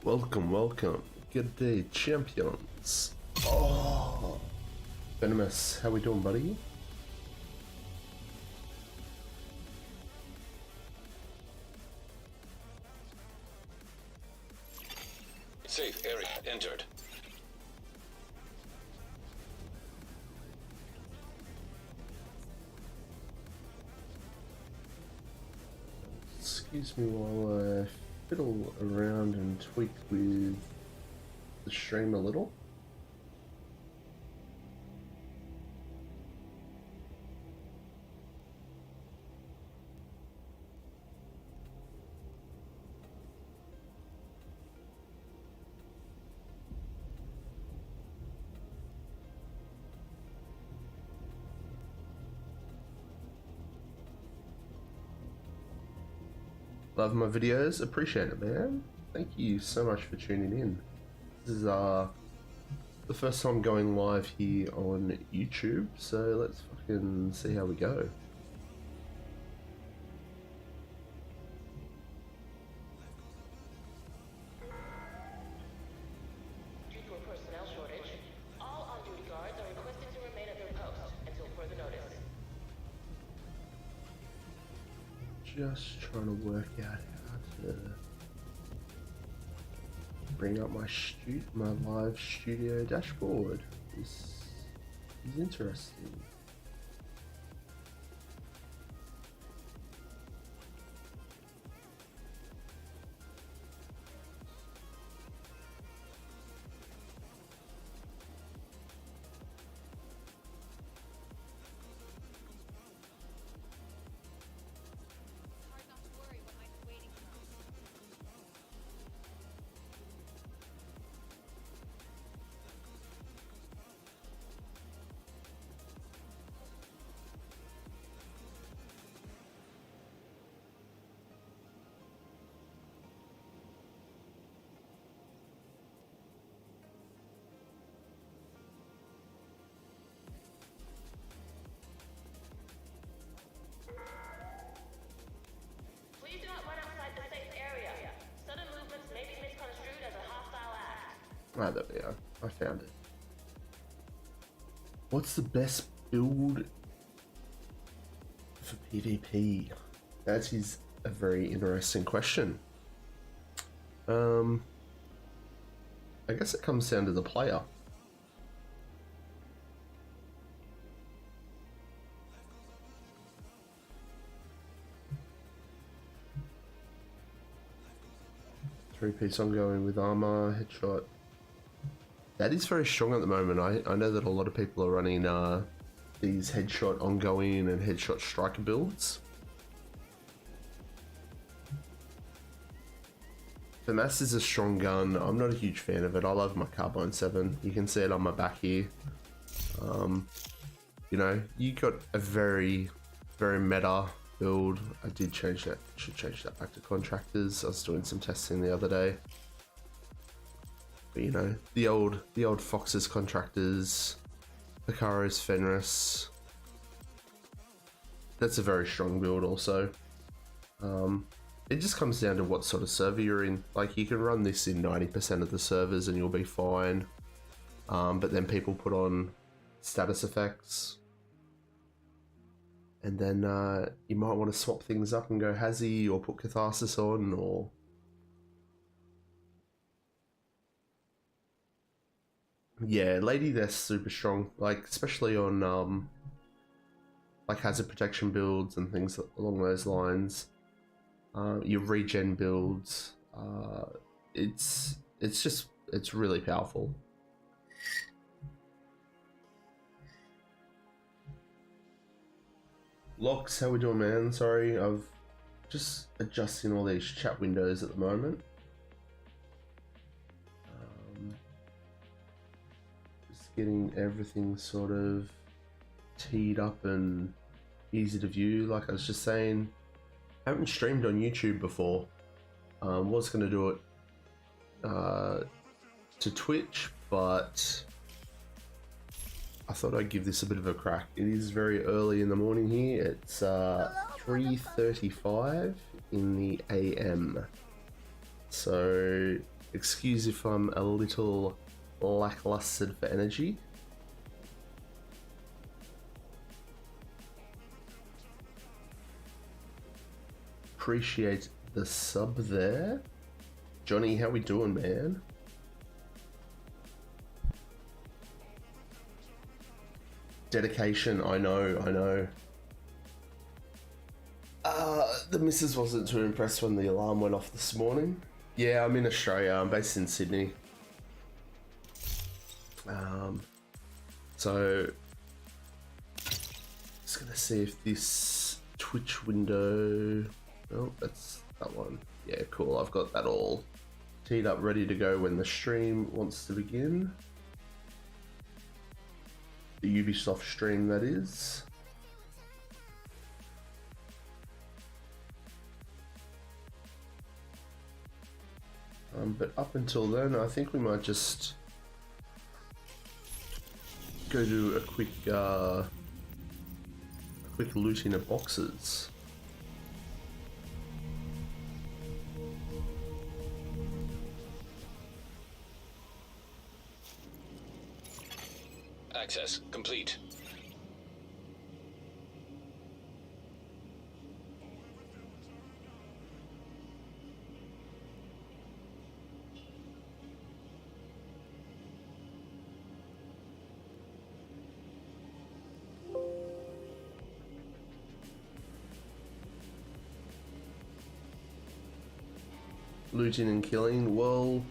Welcome, welcome. Good day, champions. Oh, Venomous, how we doing, buddy? Safe area entered. Excuse me while I fiddle around and tweak with the stream a little. Love my videos, appreciate it, man. Thank you so much for tuning in. This is the first time going live here on YouTube, so let's fucking see how we go. Due to a personnel shortage, all on-duty guards are requested to remain at their post until further notice. Just trying to work out how to bring up my live studio dashboard. This is interesting. Please do not run outside the safe area. Sudden movements may be misconstrued as a hostile act. Ah, there we are. I found it. What's the best build for PvP? That is a very interesting question. I guess it comes down to the player. Three-piece ongoing with armor, headshot. That is very strong at the moment. I know that a lot of people are running these headshot ongoing and headshot striker builds. FAMAS is a strong gun. I'm not a huge fan of it. I love my Carbine 7. You can see it on my back here. You know, you got a very, very meta build. I did change that. Should change that back to contractors. I was doing some testing the other day. But you know, the old Foxes contractors, Picaro's Fenris. That's a very strong build also. It just comes down to what sort of server you're in. Like, you can run this in 90% of the servers and you'll be fine. But then people put on status effects. And then you might want to swap things up and go Hazy or put Catharsis on, or... Yeah, Lady Death's super strong. Like, especially on like hazard protection builds and things along those lines. Your regen builds, it's really powerful. Locks, how we doing, man? Sorry, I've just adjusting all these chat windows at the moment. Just getting everything sort of teed up and easy to view. Like I was just saying, I haven't streamed on YouTube before. Was going to do it to Twitch, but I thought I'd give this a bit of a crack. It is very early in the morning here. It's 3:35 in the AM. So Excuse if I'm a little lackluster for energy. Appreciate the sub there. Johnny, how we doing, man? Dedication, I know. The missus wasn't too impressed when the alarm went off this morning. Yeah, I'm in Australia. I'm based in Sydney. So just gonna see if this Twitch window. Oh, that's that one. Yeah, cool. I've got that all teed up, ready to go when the stream wants to begin. The Ubisoft stream, that is. But up until then, I think we might just go do a quick looting of boxes. Access complete. Looting and killing, well,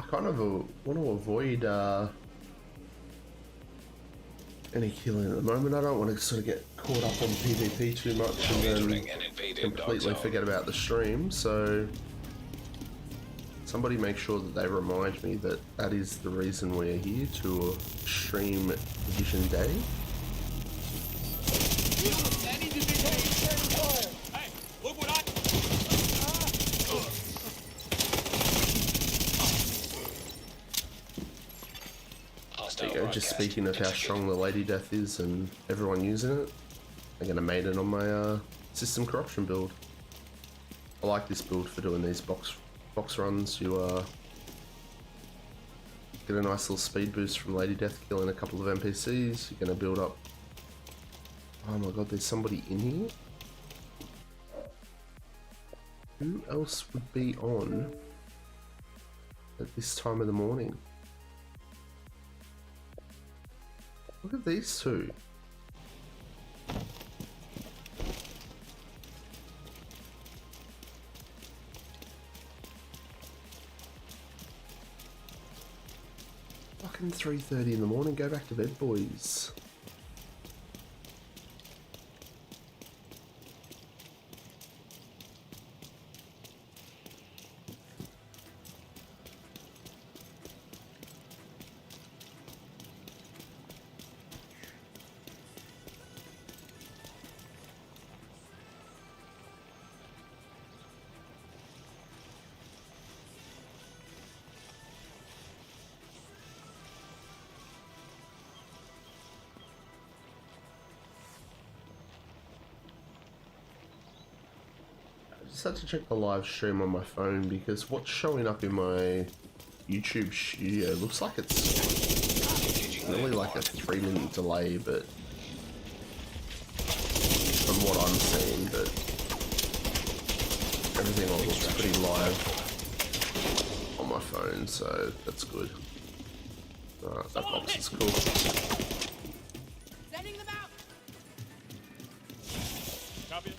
I kind of want to avoid any killing at the moment. I don't want to sort of get caught up on PvP too much and then completely forget about the stream, so somebody make sure that they remind me that that is the reason we're here, to stream Division Day. Hey, look what I... There you go, just speaking of how strong the Lady Death is and everyone using it, I'm gonna made it on my system corruption build. I like this build for doing these box runs. You get a nice little speed boost from Lady Death, killing a couple of NPCs. You're gonna build up. Oh my god, there's somebody in here. Who else would be on at this time of the morning? Look at these two. Fucking 3:30 in the morning, go back to bed, boys. I just had to check the live stream on my phone because what's showing up in my YouTube studio looks like it's really like a 3-minute delay, but from what I'm seeing, but everything all looks pretty live on my phone, so that's good. That box is cool. Sending them out. Copy it.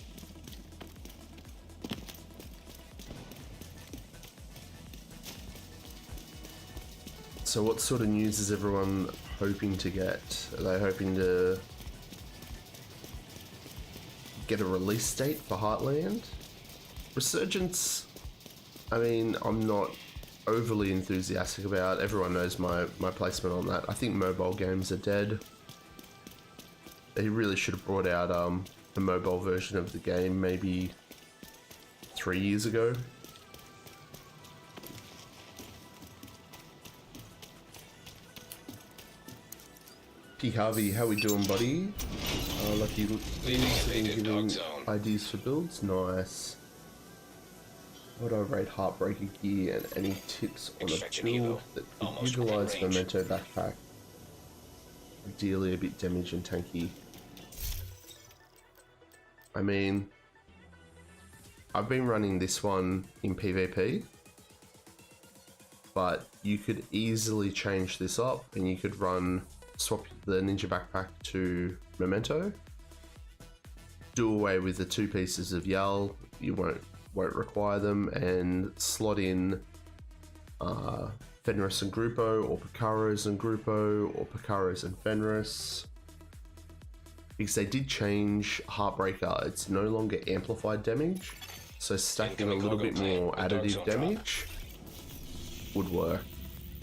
So what sort of news is everyone hoping to get? Are they hoping to get a release date for Heartland? Resurgence, I mean, I'm not overly enthusiastic about. Everyone knows my placement on that. I think mobile games are dead. They really should have brought out the mobile version of the game maybe 3 years ago. P. Harvey, how we doing, buddy? Lucky giving IDs for builds, nice. Would I rate Heartbreaker gear and any tips on a Extraction build helo. that could Almost within utilize range. Memento backpack? Ideally a bit damage and tanky. I mean, I've been running this one in PvP, but you could easily change this up and you could swap the ninja backpack to Memento, do away with the 2 pieces of Yal, you won't require them, and slot in Fenris and Grupo, or Picaros and Grupo, or Picaros and Fenris. Because they did change Heartbreaker, it's no longer amplified damage, so stacking a little bit more additive damage would work.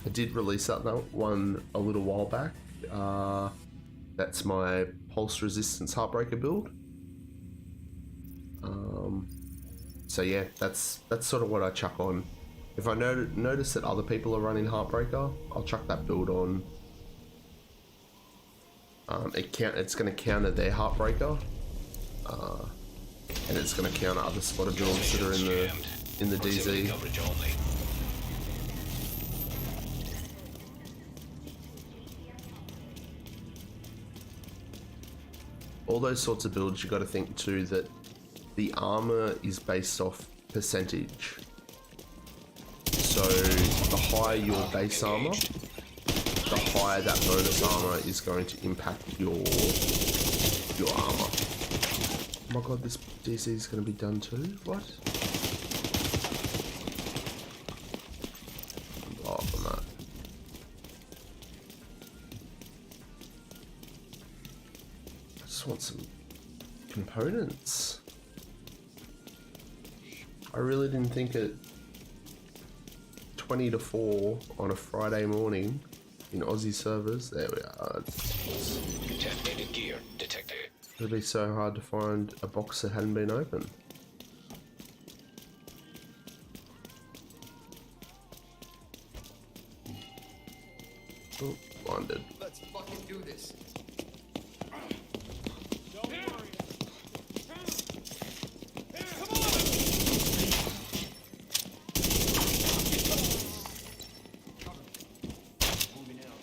I did release that one a little while back. That's my pulse resistance Heartbreaker build. So yeah, that's sort of what I chuck on. If I notice that other people are running Heartbreaker, I'll chuck that build on. It's going to counter their Heartbreaker, and it's going to counter other spotter builds that are in the DZ. Coverage only. All those sorts of builds, you got to think too that the armor is based off percentage. So the higher your base armor, the higher that bonus armor is going to impact your armor. Oh my god, this DC is going to be done too? What? I'm off on that. I just want some components. I really didn't think at 20 to 4 on a Friday morning in Aussie servers. There we are. Contaminated gear detected. It'd be so hard to find a box that hadn't been opened. Oh, blinded. Let's fucking do this. Don't worry. Come on! Moving out.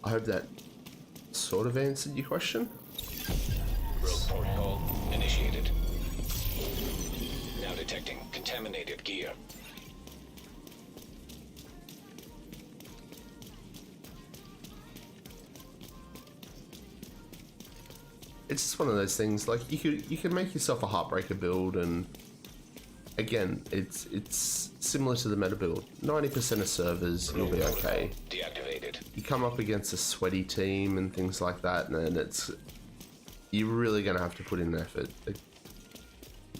I hope that sort of answered your question. Rogue protocol initiated. Now detecting contaminated gear. It's just one of those things, like you could make yourself a Heartbreaker build, and again, it's similar to the meta build. 90% of servers you'll be okay. Deactivated. You come up against a sweaty team and things like that, and then you're really gonna have to put in effort.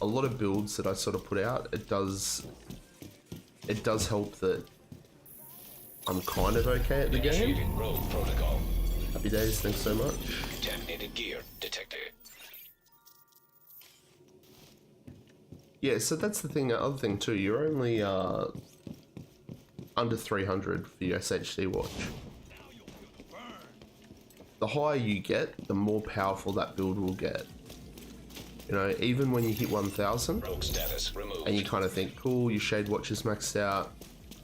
A lot of builds that I sort of put out, it does help that I'm kind of okay at the game. Initiating rogue protocol. Happy days, thanks so much. Contaminated gear detected. Yeah, so that's the thing. Other thing too, you're only under 300 for your SHD watch. The higher you get, the more powerful that build will get. You know, even when you hit 1000 Rogue status removed. and you kind of think, cool, your shade watch is maxed out.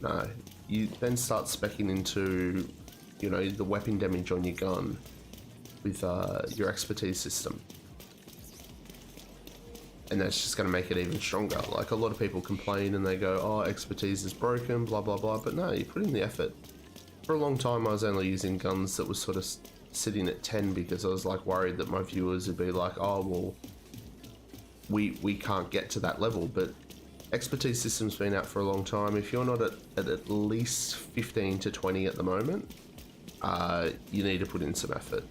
No, you then start speccing into, you know, the weapon damage on your gun with your expertise system. And that's just going to make it even stronger. Like, a lot of people complain and they go, oh, expertise is broken, blah, blah, blah. But no, you put in the effort. For a long time, I was only using guns that was sort of sitting at 10 because I was like worried that my viewers would be like, oh, well, we can't get to that level. But expertise system's been out for a long time. If you're not at least 15 to 20 at the moment, you need to put in some effort.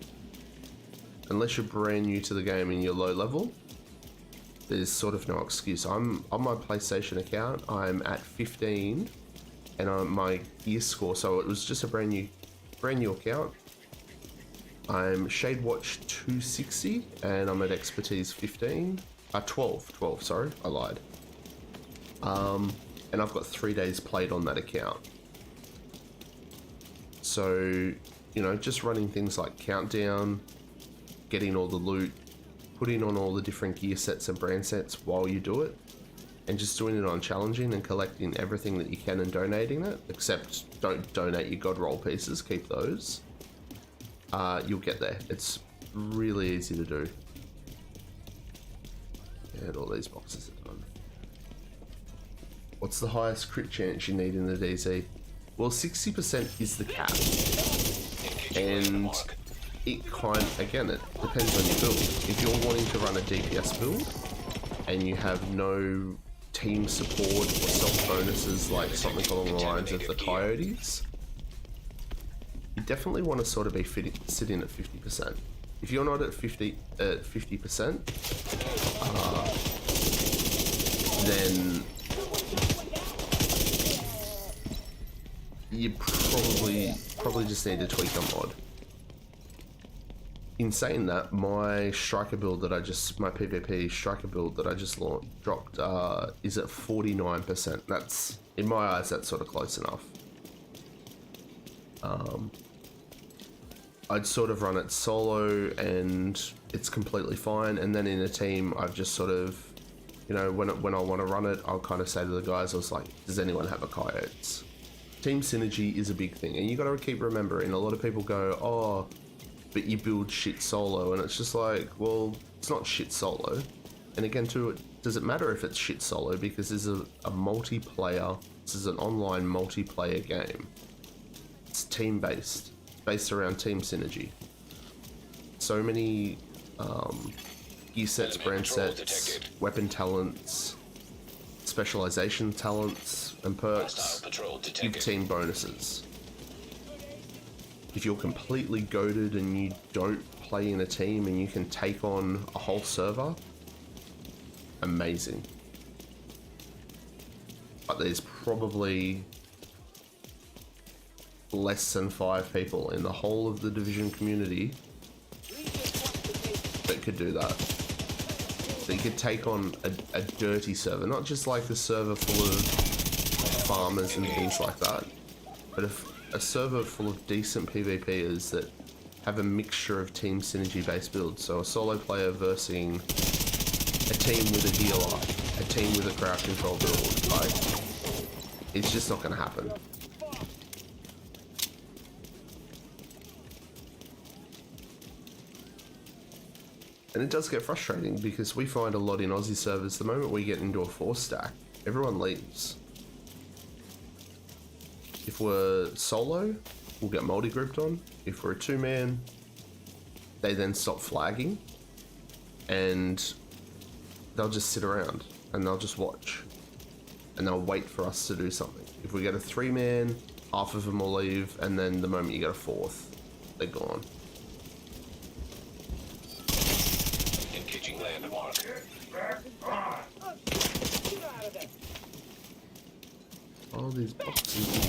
Unless you're brand new to the game and you're low level, there's sort of no excuse. I'm on my PlayStation account, I'm at 15, and my gear score, so it was just a brand new account. I'm Shade Watch 260, and I'm at Expertise 15. 12, sorry, I lied. And I've got 3 days played on that account. So, you know, just running things like Countdown, getting all the loot, putting on all the different gear sets and brand sets while you do it, and just doing it on challenging and collecting everything that you can and donating it, except don't donate your god roll pieces, keep those. You'll get there. It's really easy to do. And all these boxes are done. What's the highest crit chance you need in the DZ? Well, 60% is the cap. And it again, it depends on your build. If you're wanting to run a DPS build and you have no team support or self bonuses like something along the lines of the Coyotes, you definitely want to sort of be sitting at 50%. If you're not at 50%, then you probably just need to tweak a mod. In saying that, my striker build that my PvP striker build that I just dropped is at 49%. That's, in my eyes, that's sort of close enough. I'd sort of run it solo and it's completely fine, and then in a team I've just sort of, you know, when I want to run it, I'll kind of say to the guys, I was like, does anyone have a Coyotes? Team synergy is a big thing, and you got to keep remembering, a lot of people go, oh, but you build shit solo, and it's just like, well, it's not shit solo. And again, too, does it matter if it's shit solo, because this is a multiplayer, this is an online multiplayer game. It's team based around team synergy. So many gear sets, brand sets, weapon talents, specialization talents and perks give team bonuses. If you're completely goated and you don't play in a team and you can take on a whole server, amazing. But there's probably less than 5 people in the whole of the Division community that could do that. So you could take on a dirty server, not just like a server full of farmers and things like that, but a server full of decent PvPers that have a mixture of team synergy based builds. So a solo player versus a team with a healer, a team with a crowd control build. Like, it's just not going to happen. And it does get frustrating because we find a lot in Aussie servers, the moment we get into a 4 stack, everyone leaves. If we're solo, we'll get multi-grouped on. If we're a 2-man, they then stop flagging and they'll just sit around and they'll just watch and they'll wait for us to do something. If we get a 3-man, half of them will leave, and then the moment you get a 4th, they're gone. Engaging landmark. All these boxes again.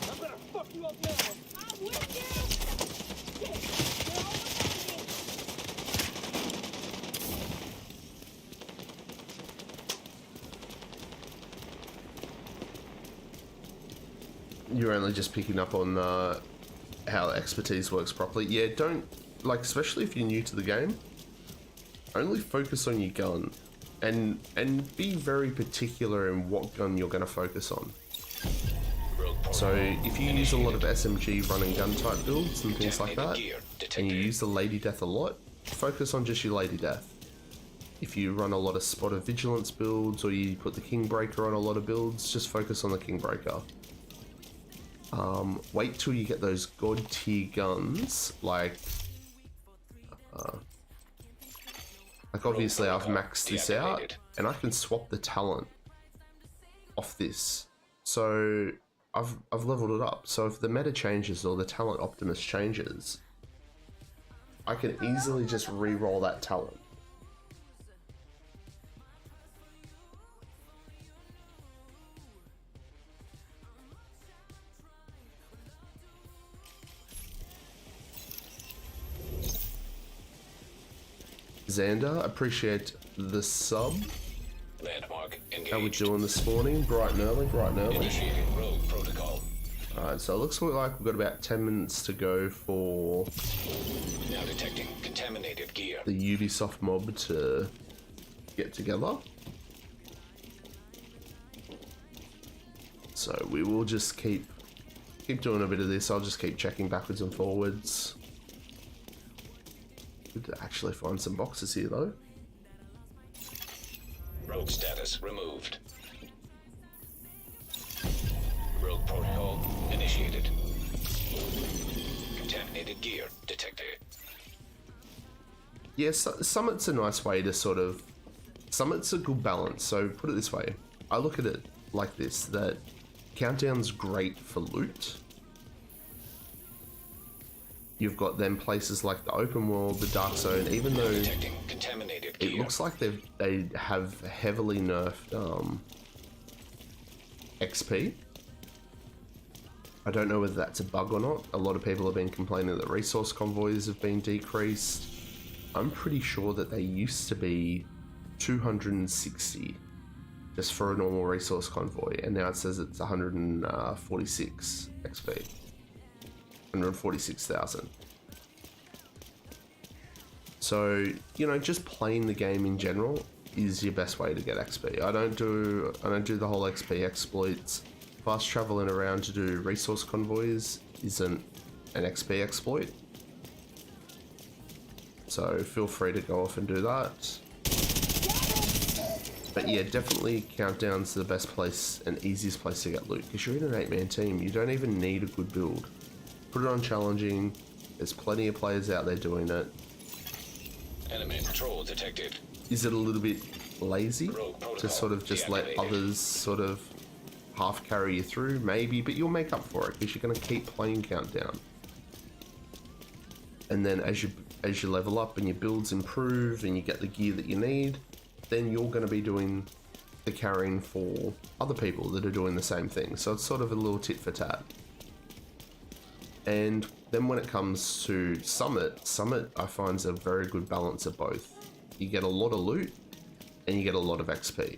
I'm gonna fuck you up now. I'm with you. Shit. You're only just picking up on how expertise works properly. Yeah, don't, like, especially if you're new to the game, only focus on your gun and be very particular in what gun you're going to focus on. So if you use a lot of SMG run and gun type builds and things like that, and you use the Lady Death a lot, focus on just your Lady Death. If you run a lot of Spot of Vigilance builds, or you put the Kingbreaker on a lot of builds, just focus on the Kingbreaker. Wait till you get those god tier guns, like obviously I've maxed this out, and I can swap the talent off this. So I've leveled it up. So if the meta changes or the talent optimus changes, I can easily just re-roll that talent. Xander, appreciate the sub. Landmark engaged. How we doing this morning? Bright and early, bright and early. Initiating rogue protocol. Alright, so it looks like we've got about 10 minutes to go for Now detecting contaminated gear. the Ubisoft mob to get together. So we will just keep doing a bit of this. I'll just keep checking backwards and forwards. Good to actually find some boxes here though. Rogue status removed. Rogue protocol initiated. Contaminated gear detected. Yes, Summit's a nice way to sort of... Summit's a good balance. So put it this way. I look at it like this, that Countdown's great for loot. You've got them places like the open world, the dark zone, even though Detecting contaminated it gear. looks like they have heavily nerfed XP. I don't know whether that's a bug or not. A lot of people have been complaining that resource convoys have been decreased. I'm pretty sure that they used to be 260 just for a normal resource convoy, and now it says it's 146 XP. 146,000. So, you know, just playing the game in general is your best way to get XP. I don't do the whole XP exploits. Fast traveling around to do resource convoys isn't an XP exploit. So feel free to go off and do that. But yeah, definitely Countdown's the best place and easiest place to get loot, because you're in an 8-man team. You don't even need a good build. Put it on challenging. There's plenty of players out there doing it. Enemy patrol detected. Is it a little bit lazy to sort of just let others sort of half carry you through? Maybe, but you'll make up for it because you're going to keep playing Countdown. And then as you level up and your builds improve and you get the gear that you need, then you're going to be doing the carrying for other people that are doing the same thing. So it's sort of a little tit for tat. And then when it comes to Summit I find is a very good balance of both. You get a lot of loot and you get a lot of XP.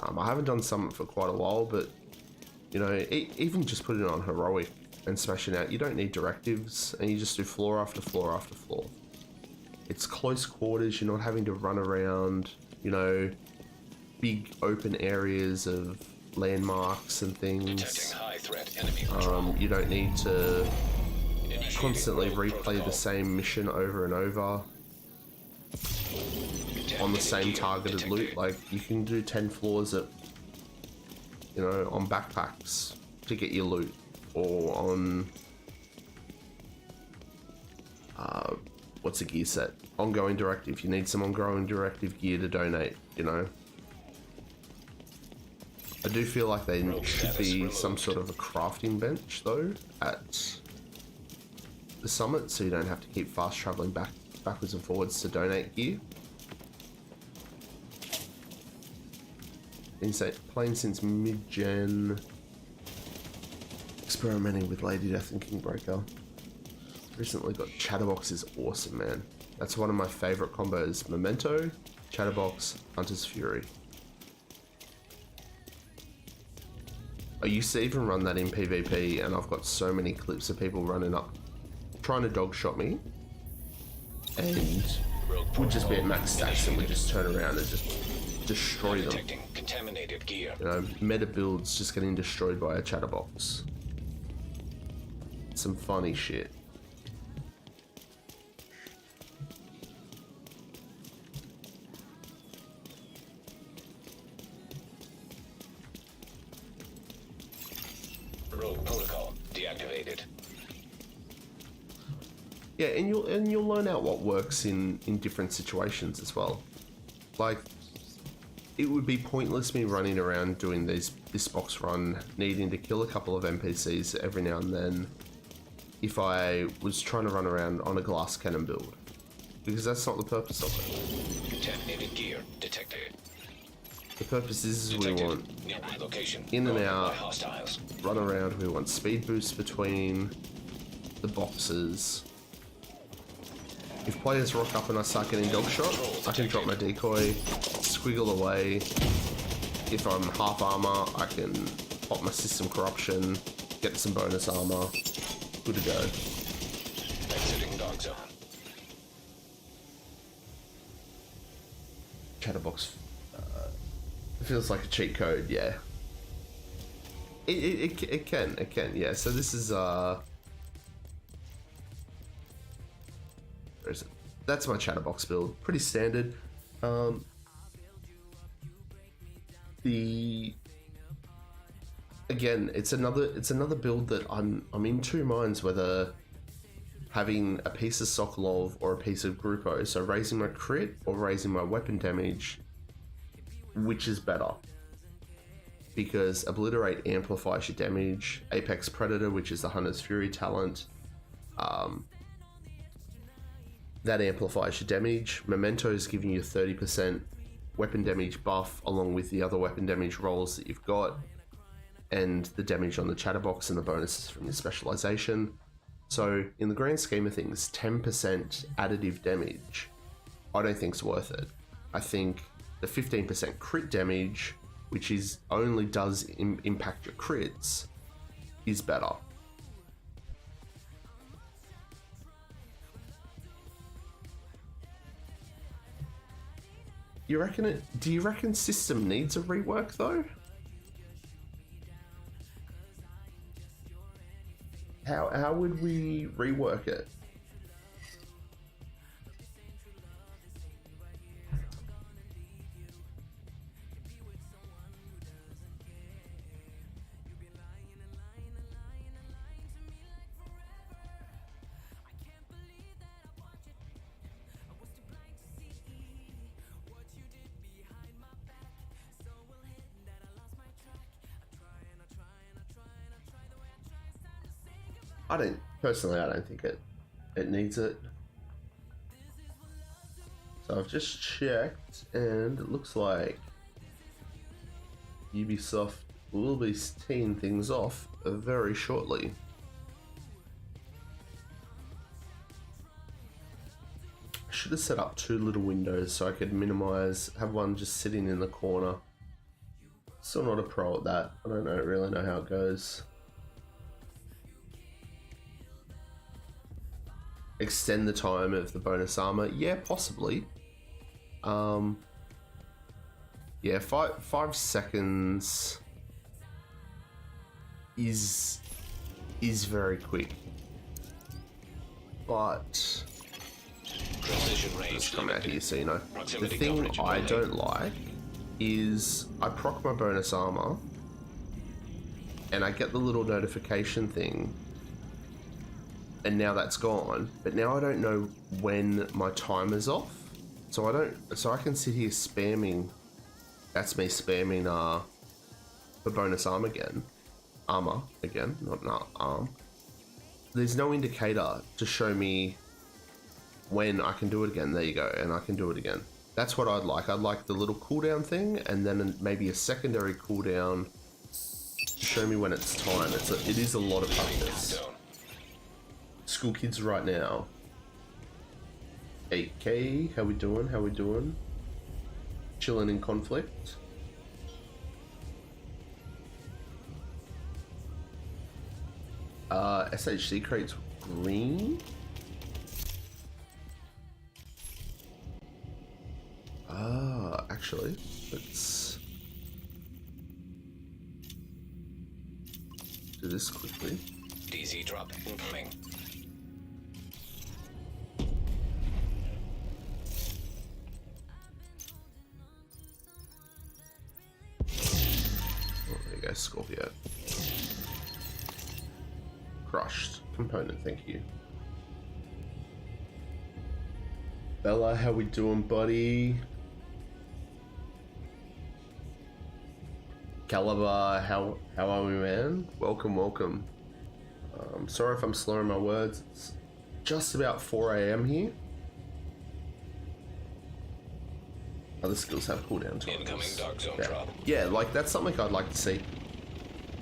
I haven't done Summit for quite a while, but you know, even just putting it on heroic and smashing out, you don't need directives, and you just do floor after floor after floor. It's close quarters, you're not having to run around, you know, big open areas of landmarks and things. Detecting high threat enemy patrol. You don't need to Initiating constantly rogue replay protocol. the same mission over and over on the same Gear targeted detected. loot. Like, you can do 10 floors at, you know, on backpacks to get your loot, or on what's a gear set? Ongoing directive. You need some ongoing directive gear to donate, you know. I do feel like there should be some sort of a crafting bench though at the Summit, so you don't have to keep fast traveling backwards and forwards to donate gear. Playing since mid-gen, experimenting with Lady Death and Kingbreaker. Recently got Chatterbox is awesome, man. That's one of my favorite combos. Memento, Chatterbox, Hunter's Fury. I used to even run that in PvP, and I've got so many clips of people running up, trying to dog shot me, and would just be at max stacks and would just turn around and just destroy them. Detecting contaminated gear. You know, meta builds just getting destroyed by a Chatterbox. Some funny shit. Rogue protocol deactivated. Yeah, and you'll learn out what works in different situations as well. Like, it would be pointless me running around doing this box run, needing to kill a couple of NPCs every now and then, if I was trying to run around on a glass cannon build, because that's not the purpose of it. Contaminated gear detected. The purpose is we Detected. want Nearby location. in and Guarded by out, hostiles. run around, we want speed boosts between the boxes. If players rock up and I start getting dog shot, I can drop my decoy, squiggle away. If I'm half armor, I can pop my system corruption, get some bonus armor. Good to go. Exiting dog zone. Chatterbox. It feels like a cheat code, yeah. It can, yeah. So this is where is it? That's my Chatterbox build. Pretty standard. Again, it's another build that I'm in two minds whether having a piece of Sokolov or a piece of Grupo, so raising my crit or raising my weapon damage, which is better. Because Obliterate amplifies your damage, Apex Predator, which is the Hunter's Fury talent, that amplifies your damage. Memento is giving you 30% weapon damage buff along with the other weapon damage rolls that you've got, and the damage on the Chatterbox and the bonuses from your specialization. So in the grand scheme of things, 10% additive damage I don't think is worth it. I think the 15% crit damage, which is only does impact your crits, is better. You reckon it? Do you reckon system needs a rework though? How would we rework it? I don't think it needs it. So I've just checked and it looks like Ubisoft will be teeing things off very shortly. I should have set up two little windows so I could minimize, have one just sitting in the corner. Still not a pro at that. I don't really know how it goes. Extend the time of the bonus armor, yeah, possibly. Yeah, 5 seconds is very quick, but Precision range let's come out limited. here so you know. The Proximity thing coverage I only. don't like is I proc my bonus armor and I get the little notification thing, and now that's gone, but now I don't know when my timer's off. So I can sit here spamming. That's me spamming the bonus armor again, not arm. There's no indicator to show me when I can do it again. There you go, and I can do it again. That's what I'd like. I'd like the little cooldown thing, and then maybe a secondary cooldown to show me when it's time. It is a lot of practice. School kids right now. 8K, how we doing? Chilling in conflict. SHC crates green. Actually, let's do this quickly. DZ drop incoming. Oh, there you go, Scorpio. Crushed component, thank you. Bella, how we doing, buddy? Caliber, how are we, man? Welcome. Sorry if I'm slurring my words. It's just about 4 AM here. Other skills have cooldown times. Incoming dark zone Yeah. drop. Yeah, like that's something I'd like to see.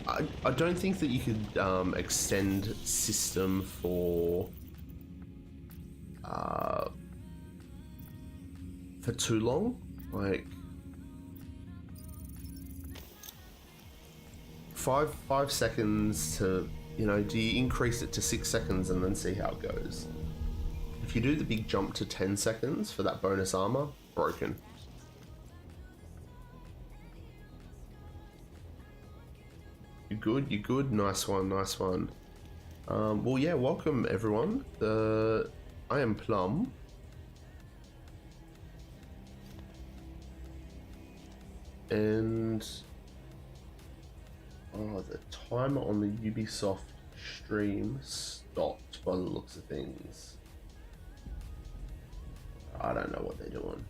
I don't think that you could extend system for too long. Like five seconds to, you know, do you increase it to 6 seconds and then see how it goes? If you do the big jump to 10 seconds for that bonus armor, broken. You good? You good? Nice one, nice one. Well, yeah, welcome everyone. I am Plum. And the timer on the Ubisoft stream stopped by the looks of things. I don't know what they're doing.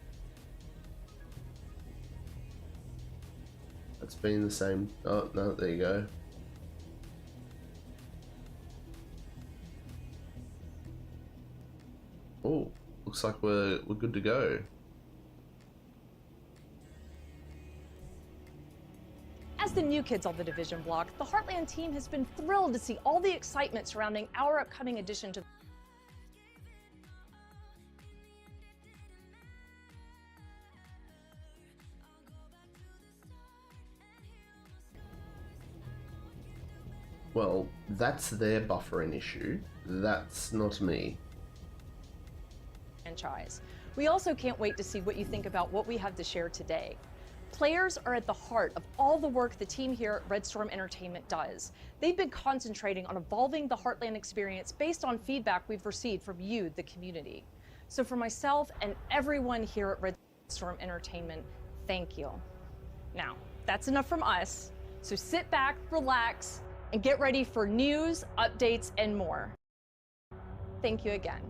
It's been the same. Oh no, there you go. Oh, looks like we're good to go. As the new kids on the Division block, the Heartland team has been thrilled to see all the excitement surrounding our upcoming addition to Well, that's their buffering issue. That's not me. franchise. We also can't wait to see what you think about what we have to share today. Players are at the heart of all the work the team here at Red Storm Entertainment does. They've been concentrating on evolving the Heartland experience based on feedback we've received from you, the community. So for myself and everyone here at Red Storm Entertainment, thank you. Now, that's enough from us. So sit back, relax, and get ready for news, updates, and more. Thank you again.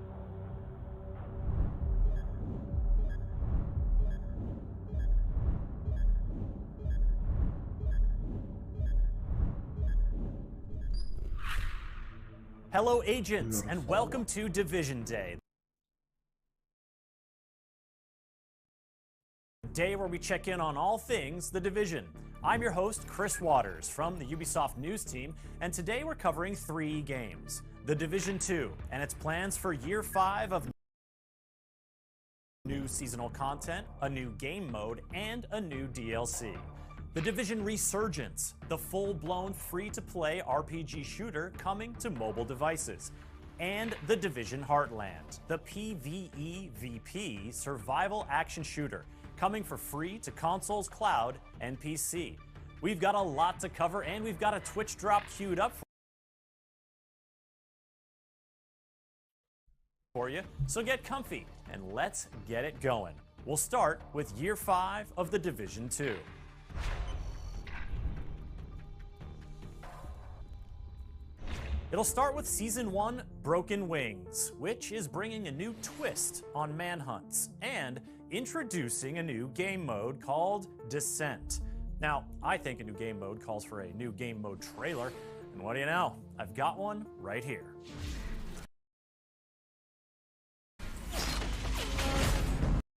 Hello, agents, and welcome to Division Day. The day where we check in on all things The Division. I'm your host, Chris Waters, from the Ubisoft News team, and today we're covering 3 games. The Division 2, and its plans for Year 5 of new seasonal content, a new game mode, and a new DLC. The Division Resurgence, the full-blown free-to-play RPG shooter coming to mobile devices. And The Division Heartland, the PvEVP survival action shooter, coming for free to consoles, cloud, and PC. We've got a lot to cover, and we've got a Twitch drop queued up for you, so get comfy, and let's get it going. We'll start with Year 5 of The Division 2. It'll start with Season 1, Broken Wings, which is bringing a new twist on manhunts and introducing a new game mode called Descent. Now, I think a new game mode calls for a new game mode trailer, and what do you know? I've got one right here.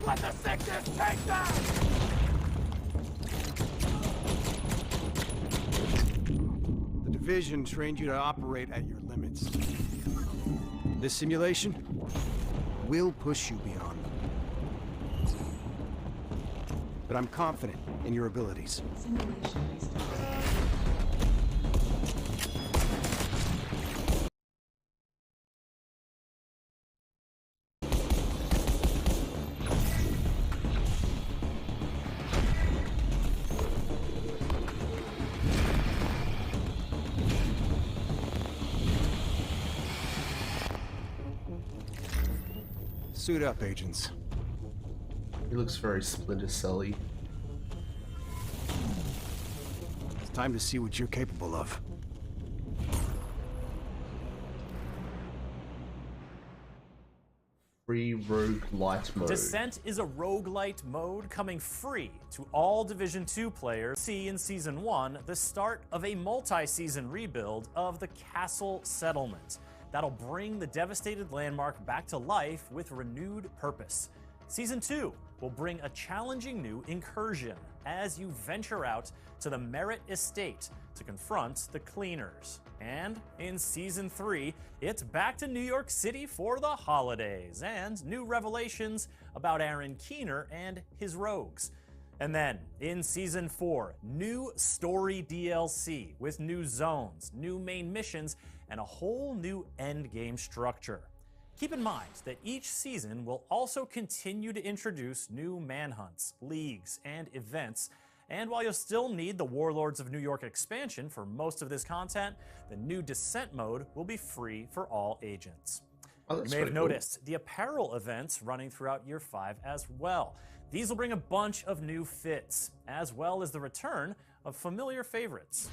Let the sickness take them! The Division trained you to operate at your limits. This simulation will push you beyond them. But I'm confident in your abilities. Suit up, agents. He looks very Splinter Cell-y. It's time to see what you're capable of. Free roguelite mode. Descent is a roguelite mode coming free to all Division 2 players. See in Season 1 the start of a multi-season rebuild of the Castle Settlement that'll bring the devastated landmark back to life with renewed purpose. Season 2 will bring a challenging new incursion as you venture out to the Merritt Estate to confront the Cleaners. And in Season 3, it's back to New York City for the holidays and new revelations about Aaron Keener and his rogues. And then, in Season 4, new story DLC with new zones, new main missions, and a whole new endgame structure. Keep in mind that each season will also continue to introduce new manhunts, leagues, and events. And while you'll still need the Warlords of New York expansion for most of this content, the new Descent mode will be free for all agents. Oh, You that's may have pretty cool. noticed the apparel events running throughout Year 5 as well. These will bring a bunch of new fits, as well as the return of familiar favorites.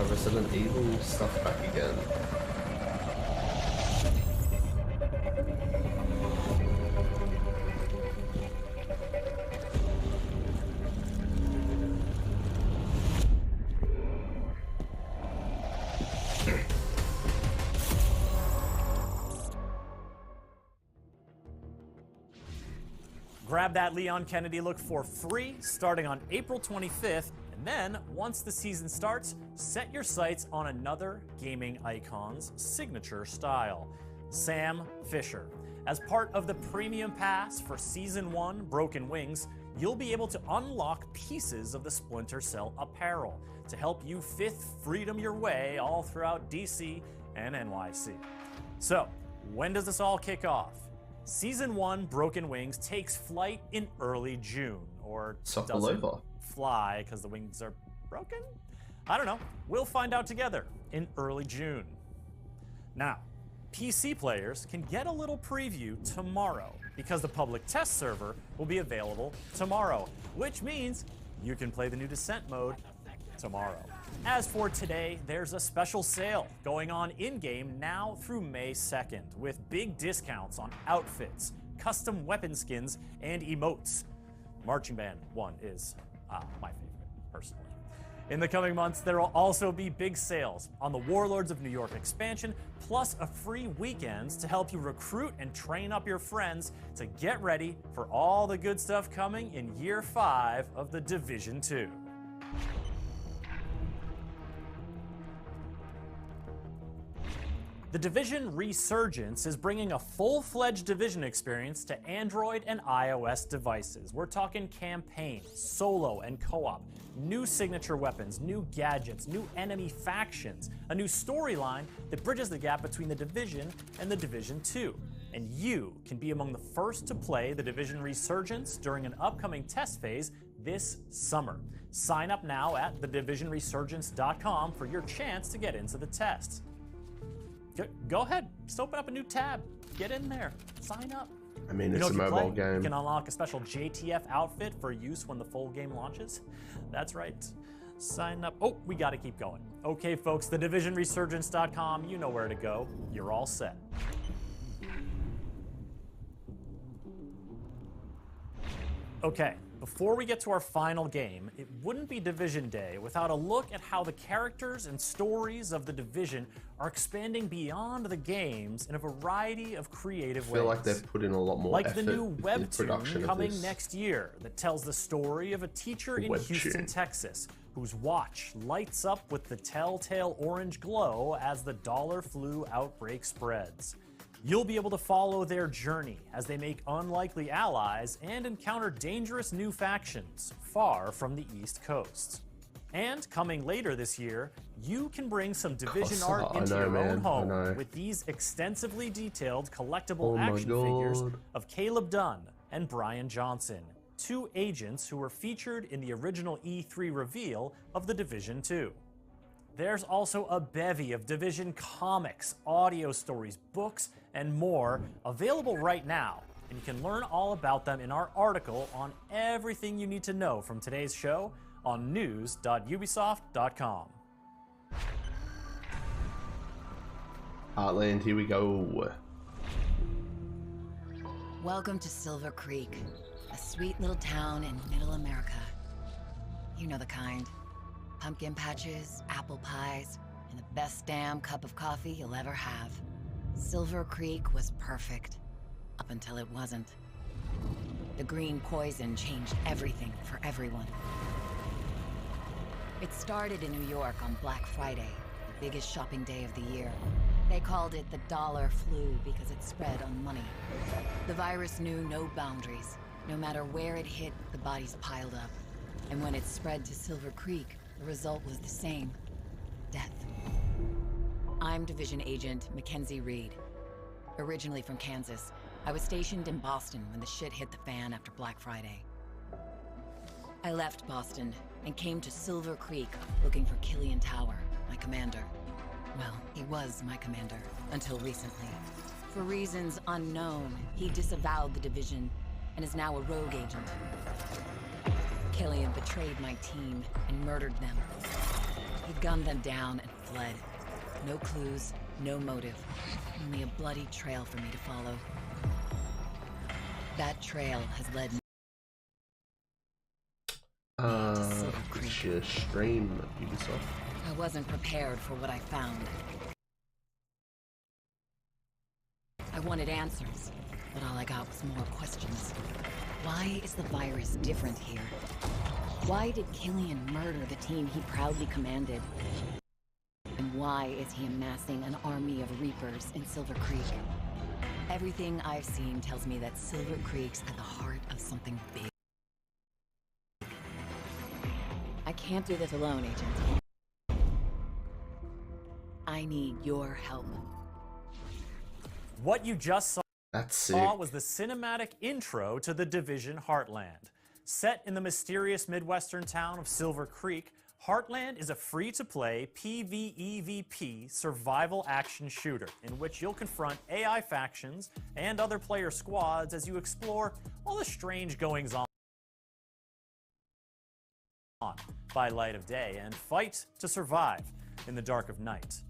Resident Evil stuff back again. Grab that Leon Kennedy look for free starting on April 25th, and then once the season starts, set your sights on another gaming icon's signature style, Sam Fisher. As part of the Premium Pass for Season 1 Broken Wings, you'll be able to unlock pieces of the Splinter Cell apparel to help you Fifth Freedom your way all throughout DC and NYC. So, when does this all kick off? Season 1 Broken Wings takes flight in early June, or doesn't Sokolova. fly because the wings are broken? I don't know. We'll find out together in early June. Now, PC players can get a little preview tomorrow because the public test server will be available tomorrow, which means you can play the new Descent mode tomorrow. As for today, there's a special sale going on in-game now through May 2nd with big discounts on outfits, custom weapon skins, and emotes. Marching Band 1 is my favorite, personally. In the coming months, there will also be big sales on the Warlords of New York expansion, plus a free weekends to help you recruit and train up your friends to get ready for all the good stuff coming in Year 5 of The Division 2. The Division Resurgence is bringing a full-fledged Division experience to Android and iOS devices. We're talking campaign, solo, and co-op, new signature weapons, new gadgets, new enemy factions, a new storyline that bridges the gap between The Division and The Division 2. And you can be among the first to play The Division Resurgence during an upcoming test phase this summer. Sign up now at thedivisionresurgence.com for your chance to get into the test. Go ahead, just open up a new tab, get in there, sign up. I mean, it's if a you mobile play, You game. can unlock a special JTF outfit for use when the full game launches. That's right. Sign up. Oh, we gotta keep going. Okay, folks, thedivisionresurgence.com, you know where to go. You're all set. Okay, before we get to our final game, it wouldn't be Division Day without a look at how the characters and stories of the Division are expanding beyond the games in a variety of creative I feel ways. like they've put in a lot more Like effort the new in production webtoon of coming this. next year that tells the story of a teacher in Webtoon. Houston, Texas, whose watch lights up with the telltale orange glow as the dollar flu outbreak spreads. You'll be able to follow their journey as they make unlikely allies and encounter dangerous new factions far from the East Coast. And coming later this year, you can bring some Division art I into know, your man, own I home know. with these extensively detailed collectible Oh my action figures God. of Caleb Dunn and Brian Johnson, two agents who were featured in the original E3 reveal of The Division 2. There's also a bevy of Division comics, audio stories, books, and more available right now, and you can learn all about them in our article on everything you need to know from today's show on news.ubisoft.com. Heartland, here we go. Welcome to Silver Creek, a sweet little town in middle America. You know the kind. Pumpkin patches, apple pies, and the best damn cup of coffee you'll ever have. Silver Creek was perfect, up until it wasn't. The green poison changed everything for everyone. It started in New York on Black Friday, biggest shopping day of the year. They called it the dollar flu because it spread on money. The virus knew no boundaries. No matter where it hit, the bodies piled up. And when it spread to Silver Creek, the result was the same. Death. I'm Division Agent Mackenzie Reed. Originally from Kansas, I was stationed in Boston when the shit hit the fan after Black Friday. I left Boston and came to Silver Creek looking for Killian Tower, my commander. Well, he was my commander until recently. For reasons unknown, he disavowed the division and is now a rogue agent. Killian betrayed my team and murdered them. He gunned them down and fled. No clues, no motive, only a bloody trail for me to follow. That trail has led me to Silver Creek. It's your stream, Ubisoft. I wasn't prepared for what I found. I wanted answers, but all I got was more questions. Why is the virus different here? Why did Killian murder the team he proudly commanded? And why is he amassing an army of Reapers in Silver Creek? Everything I've seen tells me that Silver Creek's at the heart of something big. I can't do this alone, Agent. I need your help. What you just saw That's sick. was the cinematic intro to the Division Heartland. Set in the mysterious Midwestern town of Silver Creek, Heartland is a free-to-play PvEVP survival action shooter in which you'll confront AI factions and other player squads as you explore all the strange goings-on by light of day and fight to survive in the dark of night.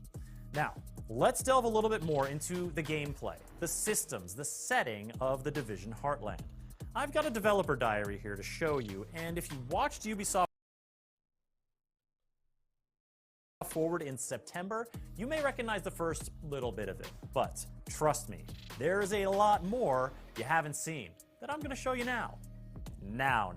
Now, let's delve a little bit more into the gameplay, the systems, the setting of the Division Heartland. I've got a developer diary here to show you, and if you watched Ubisoft Forward in September, you may recognize the first little bit of it. But trust me, there is a lot more you haven't seen that I'm going to show you now. Now.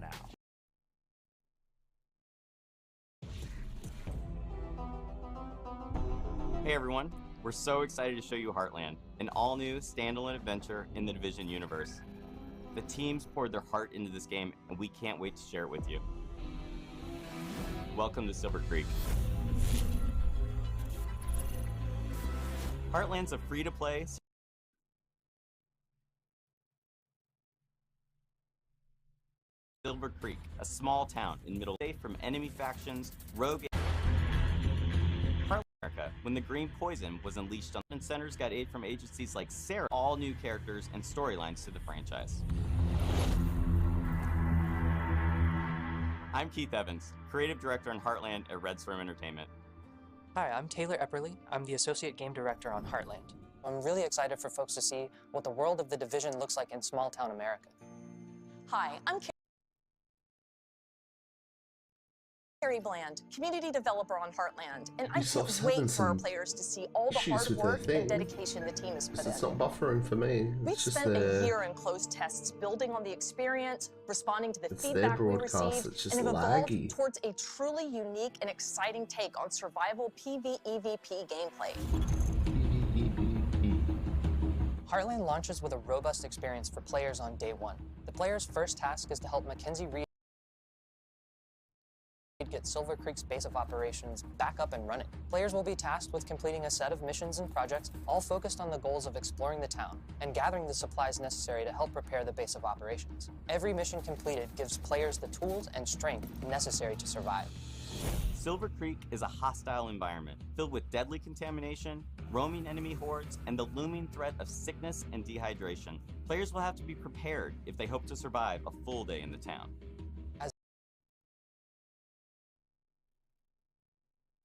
Hey everyone, we're so excited to show you Heartland, an all-new standalone adventure in the Division universe. The teams poured their heart into this game, and we can't wait to share it with you. Welcome to Silver Creek. Heartland's a free-to-play Silver Creek, a small town in middle safe from enemy factions, rogue America, when the green poison was unleashed on centers, got aid from agencies like Sarah, all new characters and storylines to the franchise. I'm Keith Evans, creative director on Heartland at Red Storm Entertainment. Hi, I'm Taylor Epperly. I'm the associate game director on Heartland. I'm really excited for folks to see what the world of the Division looks like in small-town America. Hi, I'm Carrie Bland, community developer on Heartland, and I can't Ubisoft's wait having for our some players to see all the issues hard with their work thing. and dedication the team has put It's in. not buffering for me. We've It's just spent a their, year in closed tests building on the experience, responding to the it's their feedback we broadcast, received, it's just and have laggy. evolved towards a truly unique and exciting take on survival PvEVP gameplay. Heartland launches with a robust experience for players on day one. The player's first task is to help Mackenzie Reed get Silver Creek's base of operations back up and running. Players will be tasked with completing a set of missions and projects, all focused on the goals of exploring the town and gathering the supplies necessary to help prepare the base of operations. Every mission completed gives players the tools and strength necessary to survive. Silver Creek is a hostile environment filled with deadly contamination, roaming enemy hordes, and the looming threat of sickness and dehydration. Players will have to be prepared if they hope to survive a full day in the town.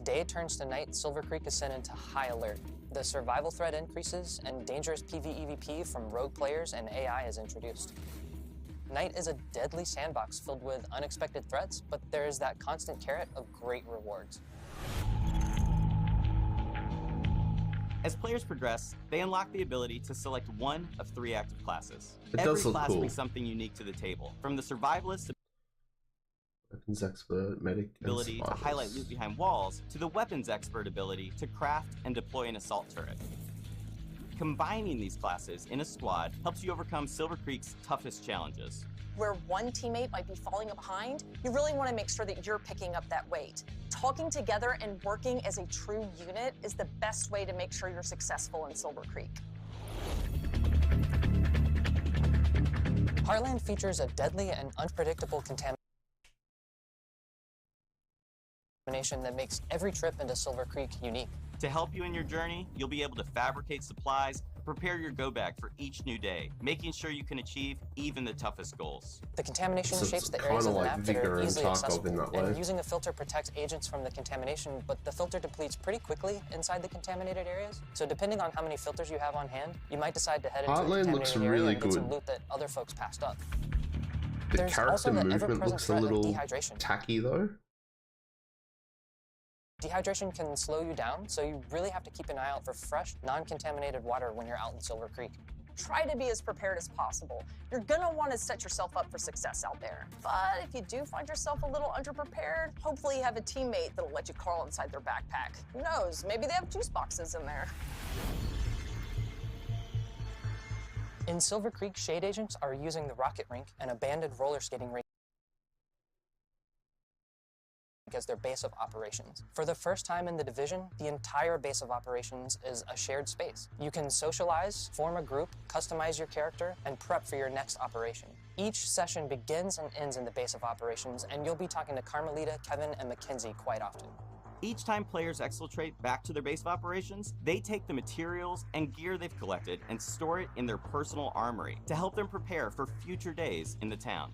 Day turns to night, Silver Creek is sent into high alert. The survival threat increases, and dangerous PvEVP from rogue players and AI is introduced. Night is a deadly sandbox filled with unexpected threats, but there is that constant carrot of great rewards. As players progress, they unlock the ability to select one of 3 active classes. It Every does look class cool. brings something unique to the table, from the survivalist to weapons expert, medic, and ability to survivors. highlight loot behind walls to the weapons expert ability to craft and deploy an assault turret. Combining these classes in a squad helps you overcome Silver Creek's toughest challenges. Where one teammate might be falling behind, you really want to make sure that you're picking up that weight. Talking together and working as a true unit is the best way to make sure you're successful in Silver Creek. Heartland features a deadly and unpredictable contamination that makes every trip into Silver Creek unique. To help you in your journey, you'll be able to fabricate supplies, prepare your go bag for each new day, making sure you can achieve even the toughest goals. The contamination So it's shapes the kinda areas of the like map that Vigor are and easily Tarkov accessible, in that and way. using a filter protects agents from the contamination, but the filter depletes pretty quickly inside the contaminated areas. So depending on how many filters you have on hand, you might decide to head into a Heartland looks contaminated area really and get some good. loot that other folks passed up. The There's character also the movement ever-present looks a threat of little dehydration. tacky though. Dehydration can slow you down, so you really have to keep an eye out for fresh, non-contaminated water when you're out in Silver Creek. Try to be as prepared as possible. You're gonna want to set yourself up for success out there. But if you do find yourself a little underprepared, hopefully you have a teammate that'll let you crawl inside their backpack. Who knows, maybe they have juice boxes in there. In Silver Creek, shade agents are using the rocket rink and abandoned roller skating rink as their base of operations. For the first time in the division, the entire base of operations is a shared space. You can socialize, form a group, customize your character, and prep for your next operation. Each session begins and ends in the base of operations, and you'll be talking to Carmelita, Kevin, and Mackenzie quite often. Each time players exfiltrate back to their base of operations, they take the materials and gear they've collected and store it in their personal armory to help them prepare for future days in the town.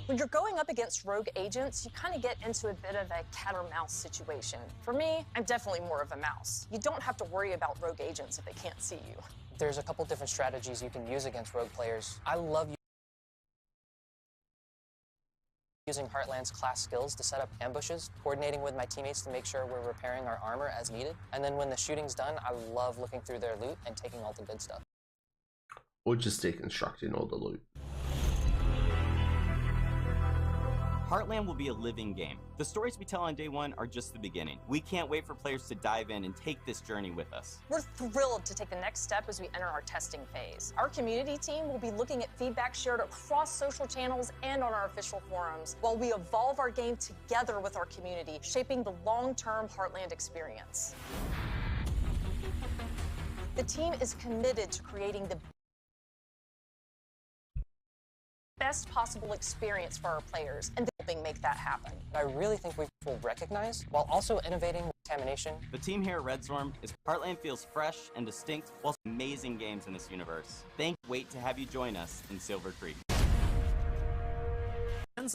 When you're going up against rogue agents, you kind of get into a bit of a cat or mouse situation. For me, I'm definitely more of a mouse. You don't have to worry about rogue agents if they can't see you. There's a couple different strategies you can use against rogue players. I love using Heartland's class skills to set up ambushes, coordinating with my teammates to make sure we're repairing our armor as needed. And then when the shooting's done, I love looking through their loot and taking all the good stuff. Or just deconstructing all the loot. Heartland will be a living game. The stories we tell on day one are just the beginning. We can't wait for players to dive in and take this journey with us. We're thrilled to take the next step as we enter our testing phase. Our community team will be looking at feedback shared across social channels and on our official forums, while we evolve our game together with our community, shaping the long-term Heartland experience. The team is committed to creating the best possible experience for our players and helping make that happen. I really think we will recognize, while also innovating with contamination. The team here at Red Storm is Heartland feels fresh and distinct while amazing games in this universe. Wait to have you join us in Silver Creek.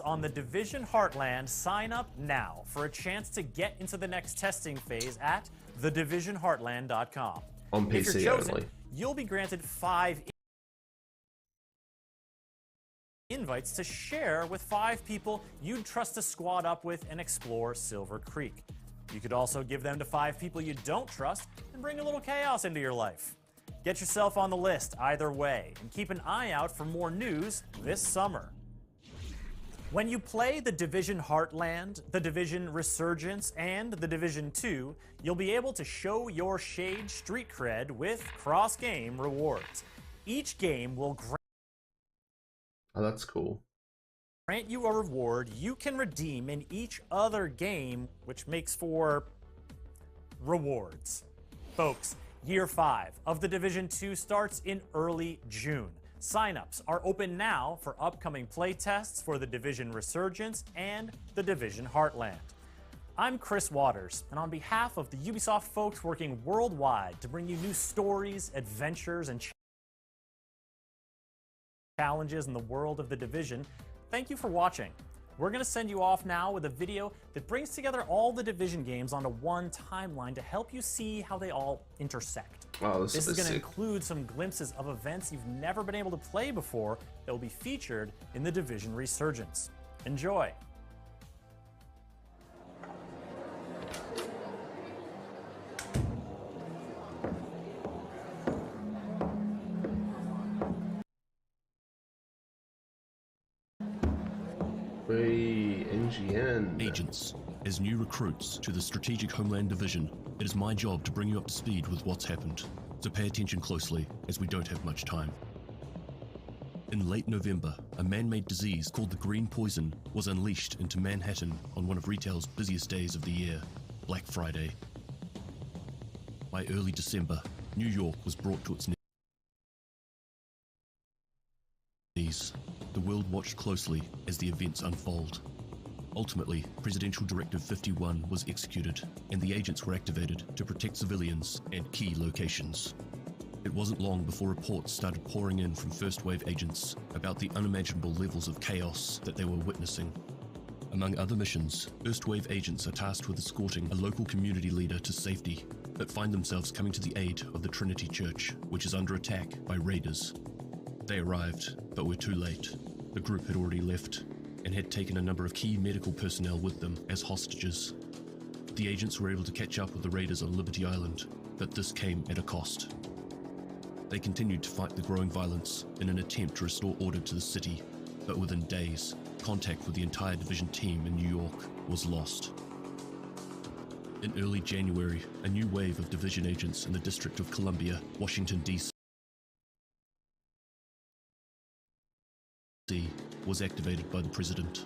On the Division Heartland, sign up now for a chance to get into the next testing phase at thedivisionheartland.com. On If PC you're chosen, only. you'll be granted 5 invites to share with 5 people you'd trust to squad up with and explore Silver Creek. You could also give them to 5 people you don't trust and bring a little chaos into your life. Get yourself on the list either way, and keep an eye out for more news this summer. When you play the Division Heartland, the Division Resurgence, and the Division 2, you'll be able to show your Shade street cred with cross-game rewards. Each game will Oh, that's cool. grant you a reward you can redeem in each other game, which makes for rewards. Folks, Year 5 of the Division 2 starts in early June. Signups are open now for upcoming playtests for the Division Resurgence and the Division Heartland. I'm Chris Waters, and on behalf of the Ubisoft folks working worldwide to bring you new stories, adventures, and challenges in the world of the Division, thank you for watching. We're going to send you off now with a video that brings together all the Division games onto one timeline to help you see how they all intersect. Wow, This is going to sick. include some glimpses of events you've never been able to play before that will be featured in the Division Resurgence. Enjoy! Hey, NGN. Agents, as new recruits to the Strategic Homeland Division, it is my job to bring you up to speed with what's happened. So pay attention closely, as we don't have much time. In late November, a man-made disease called the green poison was unleashed into Manhattan on one of retail's busiest days of the year, Black Friday. By early December, New York was brought to its knees. The world watched closely as the events unfold. Ultimately, Presidential Directive 51 was executed, and the agents were activated to protect civilians and key locations. It wasn't long before reports started pouring in from first-wave agents about the unimaginable levels of chaos that they were witnessing. Among other missions, first-wave agents are tasked with escorting a local community leader to safety, but find themselves coming to the aid of the Trinity Church, which is under attack by raiders. They arrived, but were too late. The group had already left, and had taken a number of key medical personnel with them as hostages. The agents were able to catch up with the raiders on Liberty Island, but this came at a cost. They continued to fight the growing violence in an attempt to restore order to the city, but within days, contact with the entire division team in New York was lost. In early January, a new wave of division agents in the District of Columbia, Washington, D.C. was activated by the president.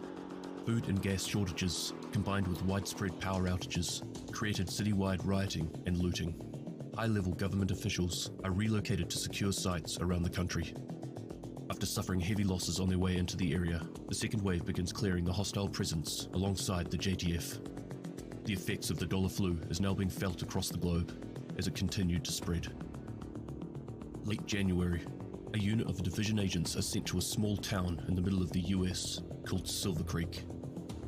Food and gas shortages, combined with widespread power outages, created citywide rioting and looting. High-level government officials are relocated to secure sites around the country. After suffering heavy losses on their way into the area, the second wave begins clearing the hostile presence alongside the JTF. The effects of the dollar flu is now being felt across the globe as it continued to spread. Late January, a unit of division agents are sent to a small town in the middle of the US called Silver Creek.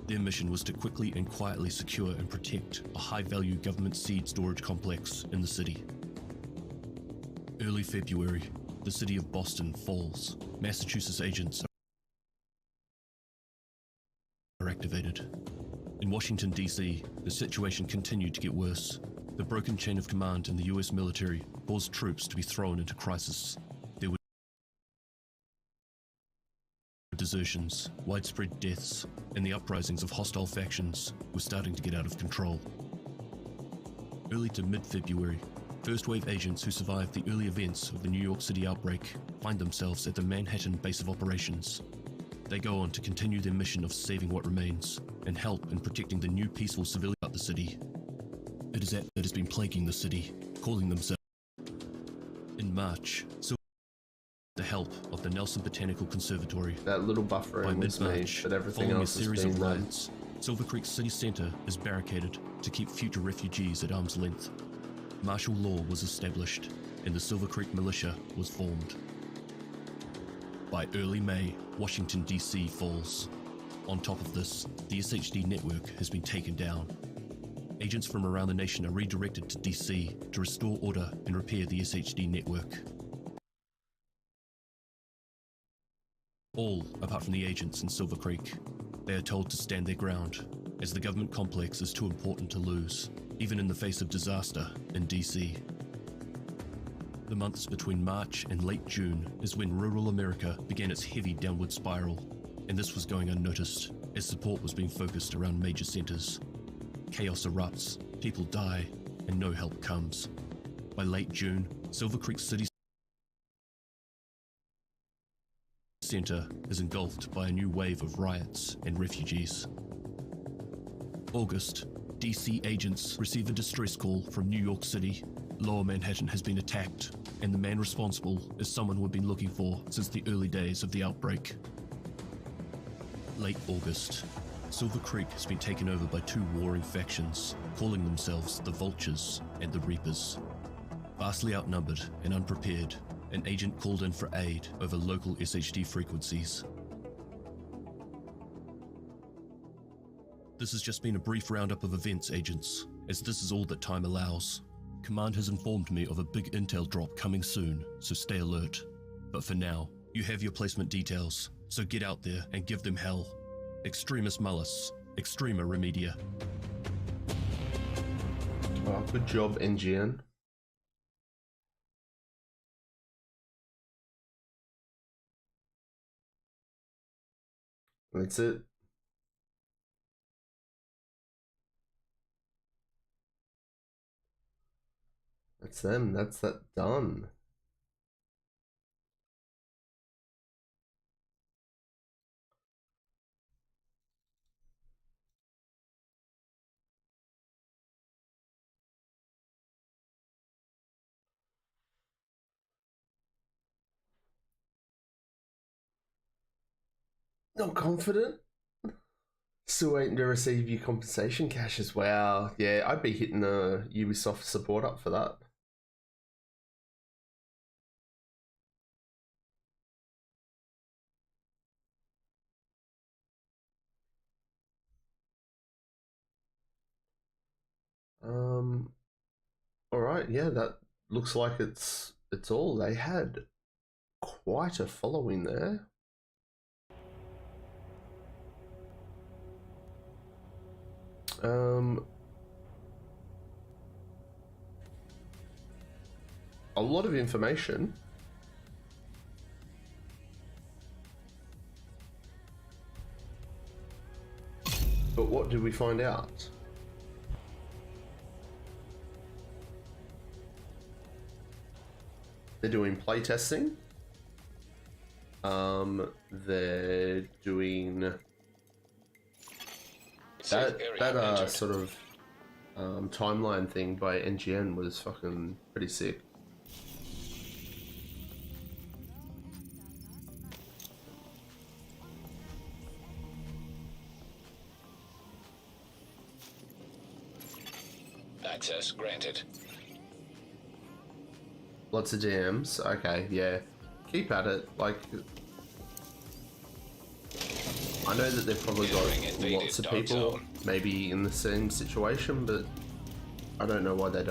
Their mission was to quickly and quietly secure and protect a high-value government seed storage complex in the city. Early February, the city of Boston falls. Massachusetts agents are activated. In Washington, D.C., the situation continued to get worse. The broken chain of command in the US military caused troops to be thrown into crisis. There were desertions, widespread deaths, and the uprisings of hostile factions were starting to get out of control. Early to mid-February, first-wave agents who survived the early events of the New York City outbreak find themselves at the Manhattan base of operations. They go on to continue their mission of saving what remains and help in protecting the new peaceful civilians of the city. It is that has been plaguing the city, calling themselves. In March, the help of the Nelson Botanical Conservatory. That little buffer By was made, mid-March, but everything following a else is series being of done. riots, Silver Creek City Center is barricaded to keep future refugees at arm's length. Martial law was established, and the Silver Creek Militia was formed. By early May, Washington, D.C. falls. On top of this, the SHD network has been taken down. Agents from around the nation are redirected to D.C. to restore order and repair the SHD network. All, apart from the agents in Silver Creek, they are told to stand their ground, as the government complex is too important to lose, even in the face of disaster in D.C. The months between March and late June is when rural America began its heavy downward spiral, and this was going unnoticed, as support was being focused around major centers. Chaos erupts, people die, and no help comes. By late June, Silver Creek City Center is engulfed by a new wave of riots and refugees. August, DC agents receive a distress call from New York City. Lower Manhattan has been attacked, and the man responsible is someone we've been looking for since the early days of the outbreak. Late August, Silver Creek has been taken over by two warring factions, calling themselves the Vultures and the Reapers. Vastly outnumbered and unprepared, an agent called in for aid over local SHD frequencies. This has just been a brief roundup of events, agents, as this is all that time allows. Command has informed me of a big intel drop coming soon, so stay alert. But for now, you have your placement details, so get out there and give them hell. Extremis Malus, Extrema Remedia. Oh, good job, NGN. That's it. That's them. That's that done. Not confident. Still waiting to receive your compensation cash as well. Yeah, I'd be hitting a Ubisoft support up for that. All right, yeah, that looks like it's all. They had quite a following there. A lot of information. But what did we find out? They're doing playtesting. They're doing that sort of timeline thing by NGN was fucking pretty sick. Access granted. Lots of DMs. Okay, yeah. Keep at it. Like, I know that they've probably got lots of people maybe in the same situation, but I don't know why they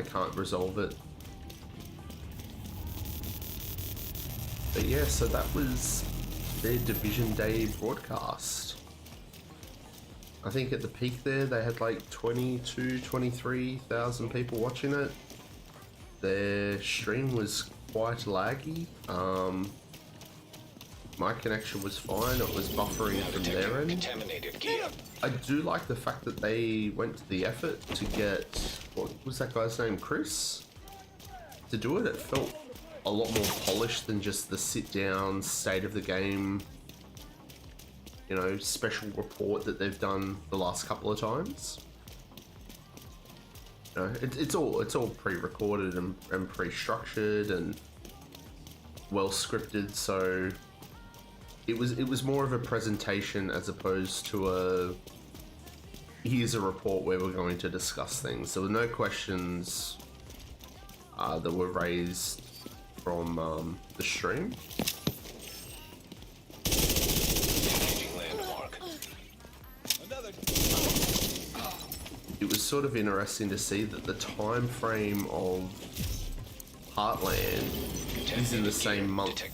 can't resolve it. But yeah, so that was their Division Day broadcast. I think at the peak there, they had like 23,000 people watching it. Their stream was quite laggy. My connection was fine. It was buffering from their end. Contaminated gear. I do like the fact that they went to the effort to get, what was that guy's name, Chris? To do it, it felt a lot more polished than just the sit-down, state of the game, you know, special report that they've done the last couple of times. You know, it's all pre-recorded and pre-structured and well scripted, so it was more of a presentation as opposed to a here's a report where we're going to discuss things. There were no questions that were raised from the stream. It was sort of interesting to see that the time frame of Heartland is in the same month of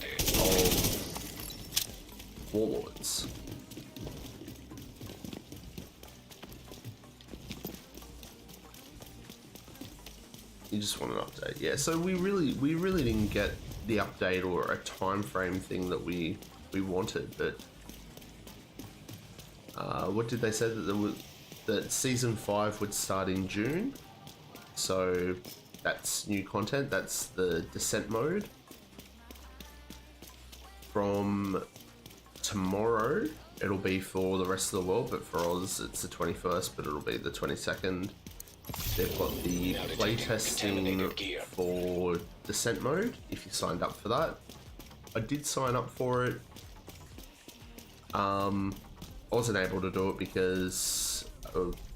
Warlords. You just want an update, yeah. So we really didn't get the update or a time frame thing that we wanted, but what did they say that there was? That season 5 would start in June, so that's new content. That's the descent mode. From tomorrow, it'll be for the rest of the world, but for Oz, it's the 21st, but it'll be the 22nd. They've got the playtesting for descent mode, if you signed up for that. I did sign up for it. I wasn't able to do it because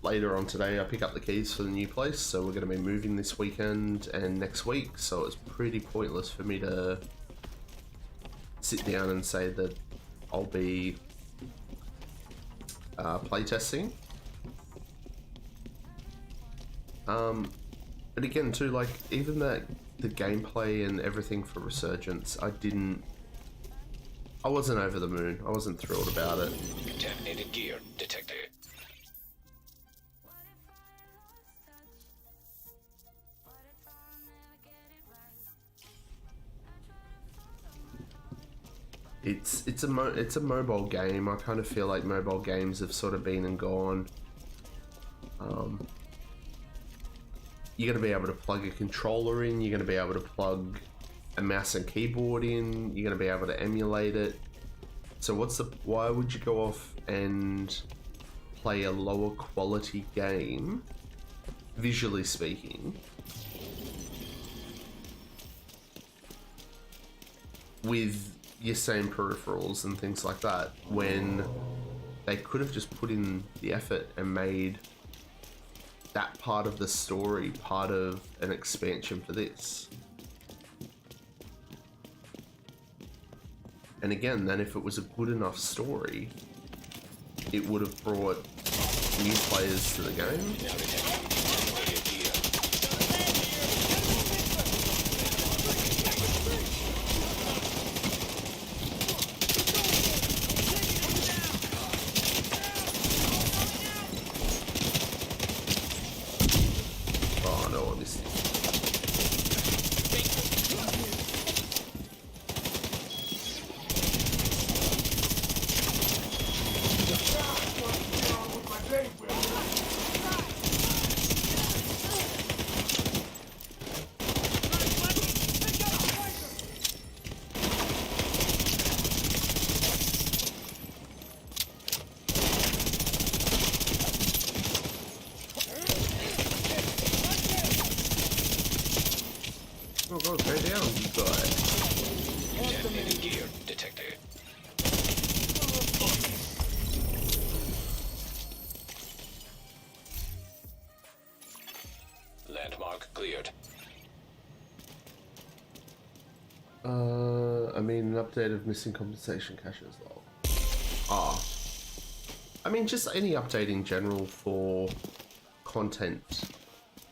later on today I pick up the keys for the new place, so we're going to be moving this weekend and next week, so it's pretty pointless for me to sit down and say that I'll be playtesting. But again too, like, even the gameplay and everything for Resurgence, I wasn't over the moon. I wasn't thrilled about it. Contaminated gear detected. It's a mobile game. I kind of feel like mobile games have sort of been and gone. you're going to be able to plug a controller in, you're going to be able to plug a mouse and keyboard in, you're going to be able to emulate it. So why would you go off and play a lower quality game, visually speaking, with your same peripherals and things like that, when they could have just put in the effort and made that part of the story part of an expansion for this? And again, then if it was a good enough story, it would have brought new players to the game. Oh no, I missed it. Oh god, go down, you guy. Detonated gear detected. Landmark cleared. I mean, an update of missing compensation caches though. I mean, just any update in general for content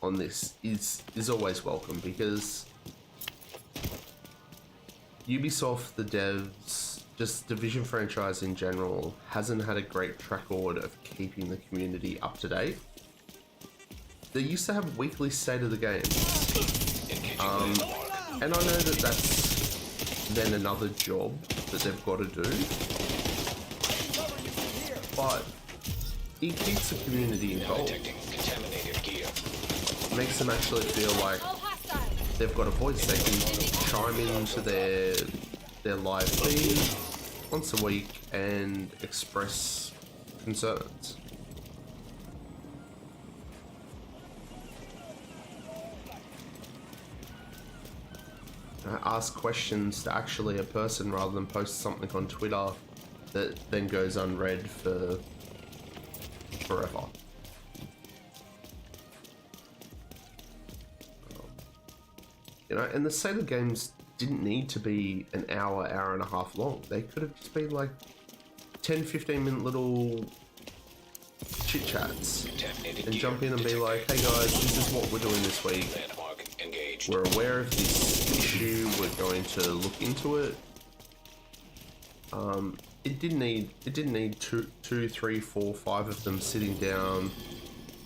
on this is always welcome, because Ubisoft, the devs, just Division franchise in general, hasn't had a great track record of keeping the community up to date. They used to have weekly state of the game, and I know that that's then another job that they've got to do, but it keeps the community involved. Contaminated gear. Makes them actually feel like they've got a voice. They can chime into their live feed once a week and express concerns. Ask questions to actually a person rather than post something on Twitter that then goes unread for forever. You know, and the state of games didn't need to be an hour, hour and a half long. They could have just been like 10-15 minute little chit chats and jump in and be like, hey guys, this is what we're doing this week. We're aware of this issue, we're going to look into it. It didn't need two, three, four, five of them sitting down,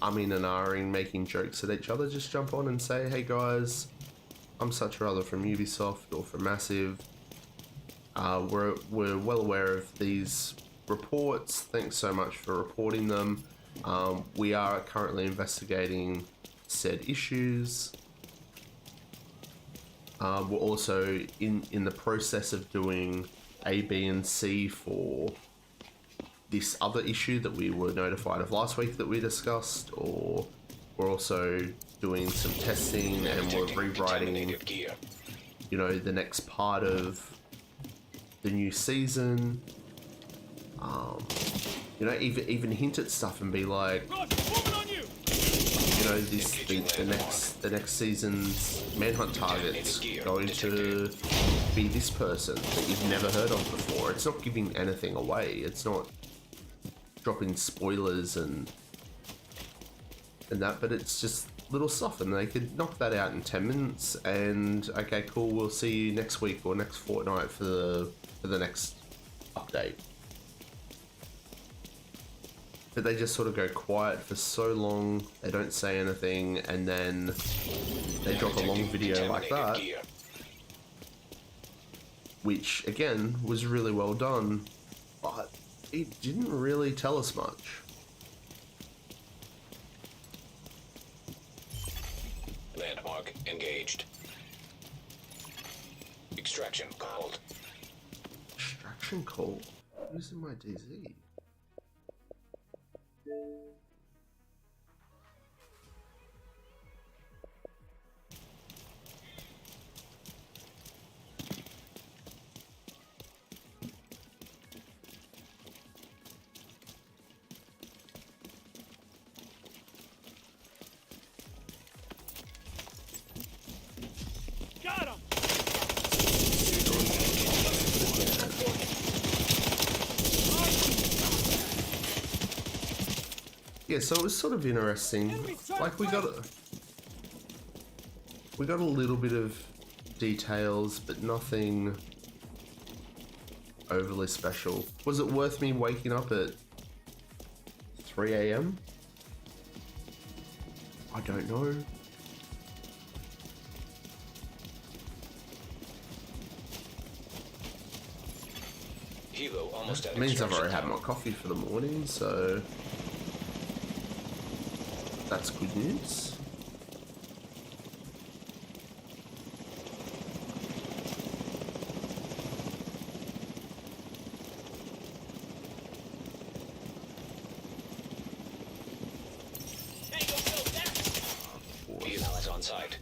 umming and ahhing, making jokes at each other. Just jump on and say, hey guys, I'm such or other from Ubisoft or from Massive. We're well aware of these reports. Thanks so much for reporting them. We are currently investigating said issues. We're also in the process of doing A, B, and C for this other issue that we were notified of last week that we discussed, or we're also doing some testing and we're rewriting, you know, the next part of the new season. You know, even hint at stuff and be like, you know, the next season's manhunt target's going to be this person that you've never heard of before. It's not giving anything away. It's not dropping spoilers and that, but it's just little stuff, and they could knock that out in 10 minutes and okay, cool, we'll see you next week or next fortnight for the next update. But they just sort of go quiet for so long, they don't say anything, and then they drop a long video like that, which again was really well done, but it didn't really tell us much. Warthog engaged. Extraction called. Extraction call? Using my DZ. Got him! Yeah, so it was sort of interesting. Like we got a little bit of details, but nothing overly special. Was it worth me waking up at 3 a.m.? I don't know. Hilo almost at It means I've extraction already had tower. my coffee for the morning, so that's good news. Hilo is on site.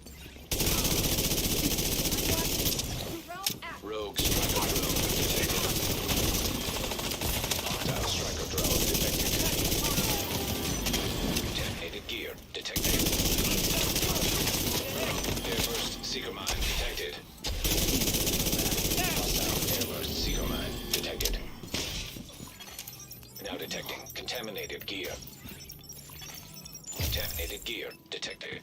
Rogue striker drone detected. Hostile striker drone detected. Contaminated gear detected. Airburst seeker mine detected. Hostile airburst seeker mine detected. Now detecting contaminated gear. Contaminated gear detected.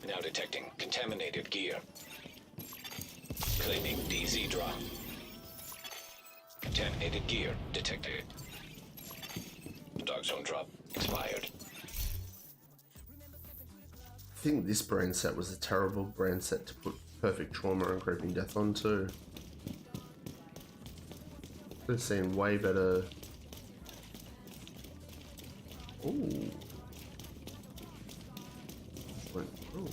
Now detecting contaminated gear. Claiming DZ drop. Contaminated gear detected. Dark zone drop expired. I think this brand set was a terrible brand set to put perfect trauma and creeping death on too. Could have seen way better. Ooh. Went through.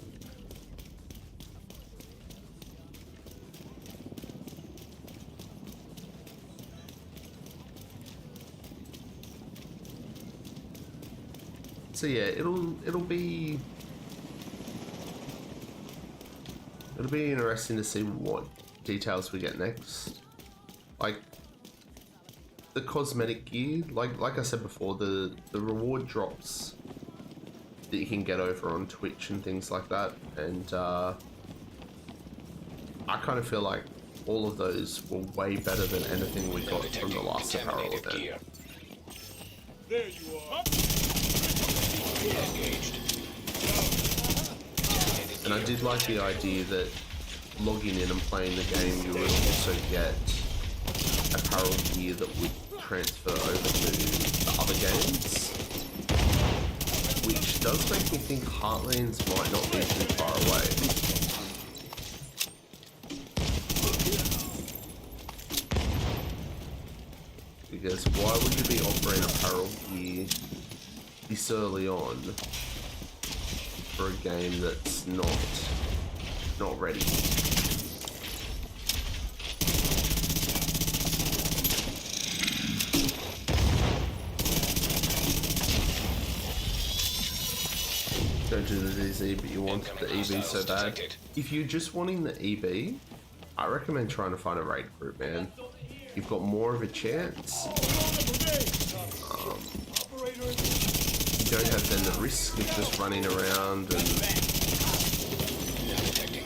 So yeah, it'll be interesting to see what details we get next. Like the cosmetic gear, like I said before, the reward drops that you can get over on Twitch and things like that, and I kind of feel like all of those were way better than anything we got from the last apparel event. Gear. There you are. Engaged. And I did like the idea that logging in and playing the game, you would also get apparel gear that would transfer over to the other games, which does make me think Heartlands might not be too far away. Because why would you be offering apparel gear this early on for a game that's not ready? Don't do the DZ, but you want the EB so bad. If you're just wanting the EB, I recommend trying to find a raid group, man. You've got more of a chance. You don't have then the risk of just running around and...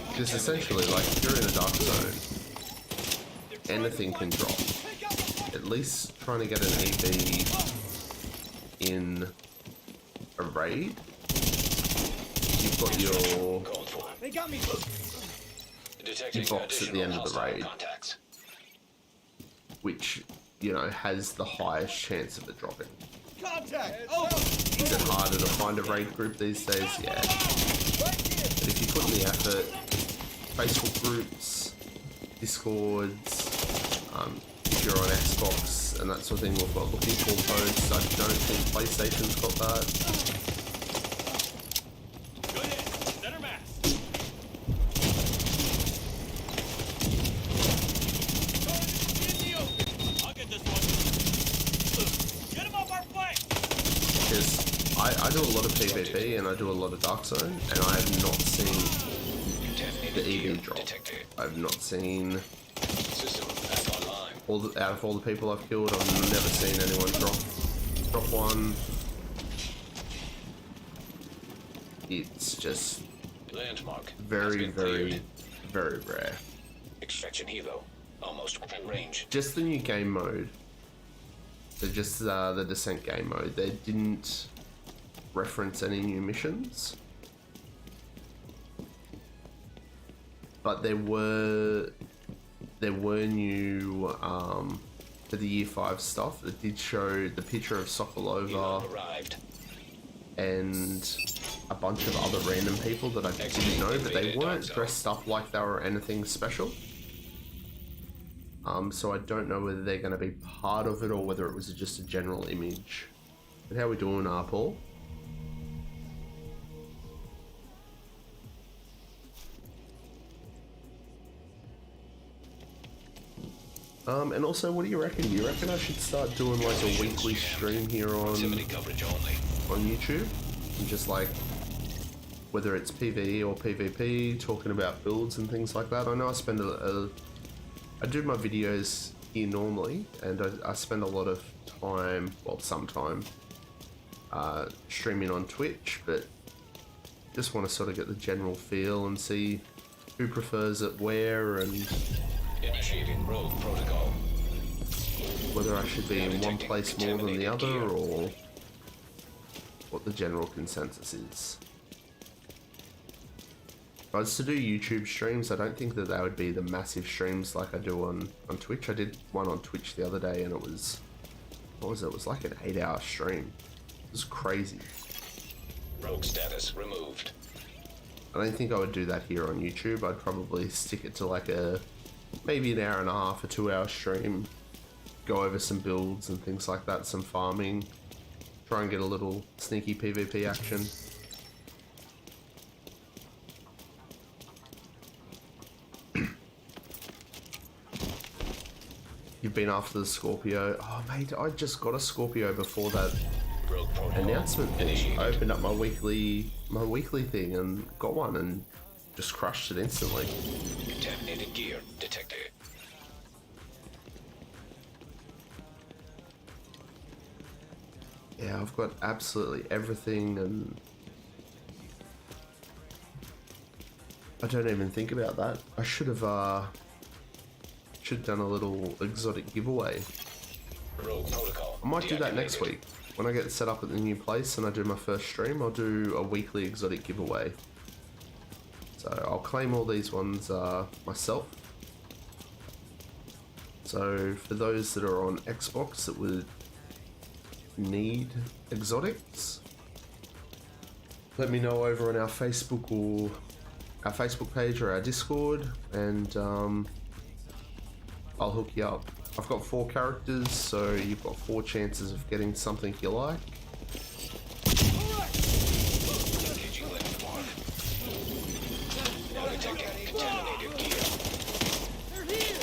Because essentially, like, if you're in a dark zone, anything can drop. At least trying to get an EB in a raid, you've got your box at the end of the raid, which, you know, has the highest chance of it dropping. Is it harder to find a raid group these days? Yeah. But if you put in the effort, Facebook groups, Discords, if you're on Xbox and that sort of thing, we've got looking for codes. I don't think PlayStation's got that. I do a lot of PvP and I do a lot of Dark Zone, and I have not seen the EV drop. I've not seen out of all the people I've killed, I've never seen anyone drop one. It's just Landmark very very rare. Extraction helo almost within range. Just the new game mode. So just the Descent game mode. They didn't reference any new missions, but there were new for the Year 5 stuff. It did show the picture of Sokolova and a bunch of other random people that I didn't know, but they weren't dressed up like they were anything special. So I don't know whether they're going to be part of it or whether it was just a general image. But how we doing, Paul? And also, what do you reckon? Do you reckon I should start doing like a weekly stream here on YouTube? And just like, whether it's PvE or PvP, talking about builds and things like that. I know I spend I do my videos here normally, and I spend a lot of time, well, some time, streaming on Twitch, but just want to sort of get the general feel and see who prefers it where, and Initiating rogue protocol. Whether I should be in one place more than the other, or what the general consensus is. If I was to do YouTube streams, I don't think that they would be the massive streams like I do on Twitch. I did one on Twitch the other day and it was, what was it? It was like an 8-hour stream. It was crazy. Rogue status removed. I don't think I would do that here on YouTube. I'd probably stick it to like maybe an hour and a half or 2-hour stream. Go over some builds and things like that, some farming. Try and get a little sneaky PvP action. You've been after the Scorpio. Oh mate, I just got a Scorpio before that announcement thing. I opened up my weekly thing and got one and just crushed it instantly. Contaminated gear detected. Yeah, I've got absolutely everything, and I don't even think about that. I should have done a little exotic giveaway. Rogue protocol. I might do that next week. When I get set up at the new place and I do my first stream, I'll do a weekly exotic giveaway. So I'll claim all these ones myself. So for those that are on Xbox that would need exotics, let me know over on our Facebook or our Facebook page or our Discord, and I'll hook you up. I've got 4 characters, so you've got 4 chances of getting something you like. Engaging landmark. Now detecting contaminated gear. They're here!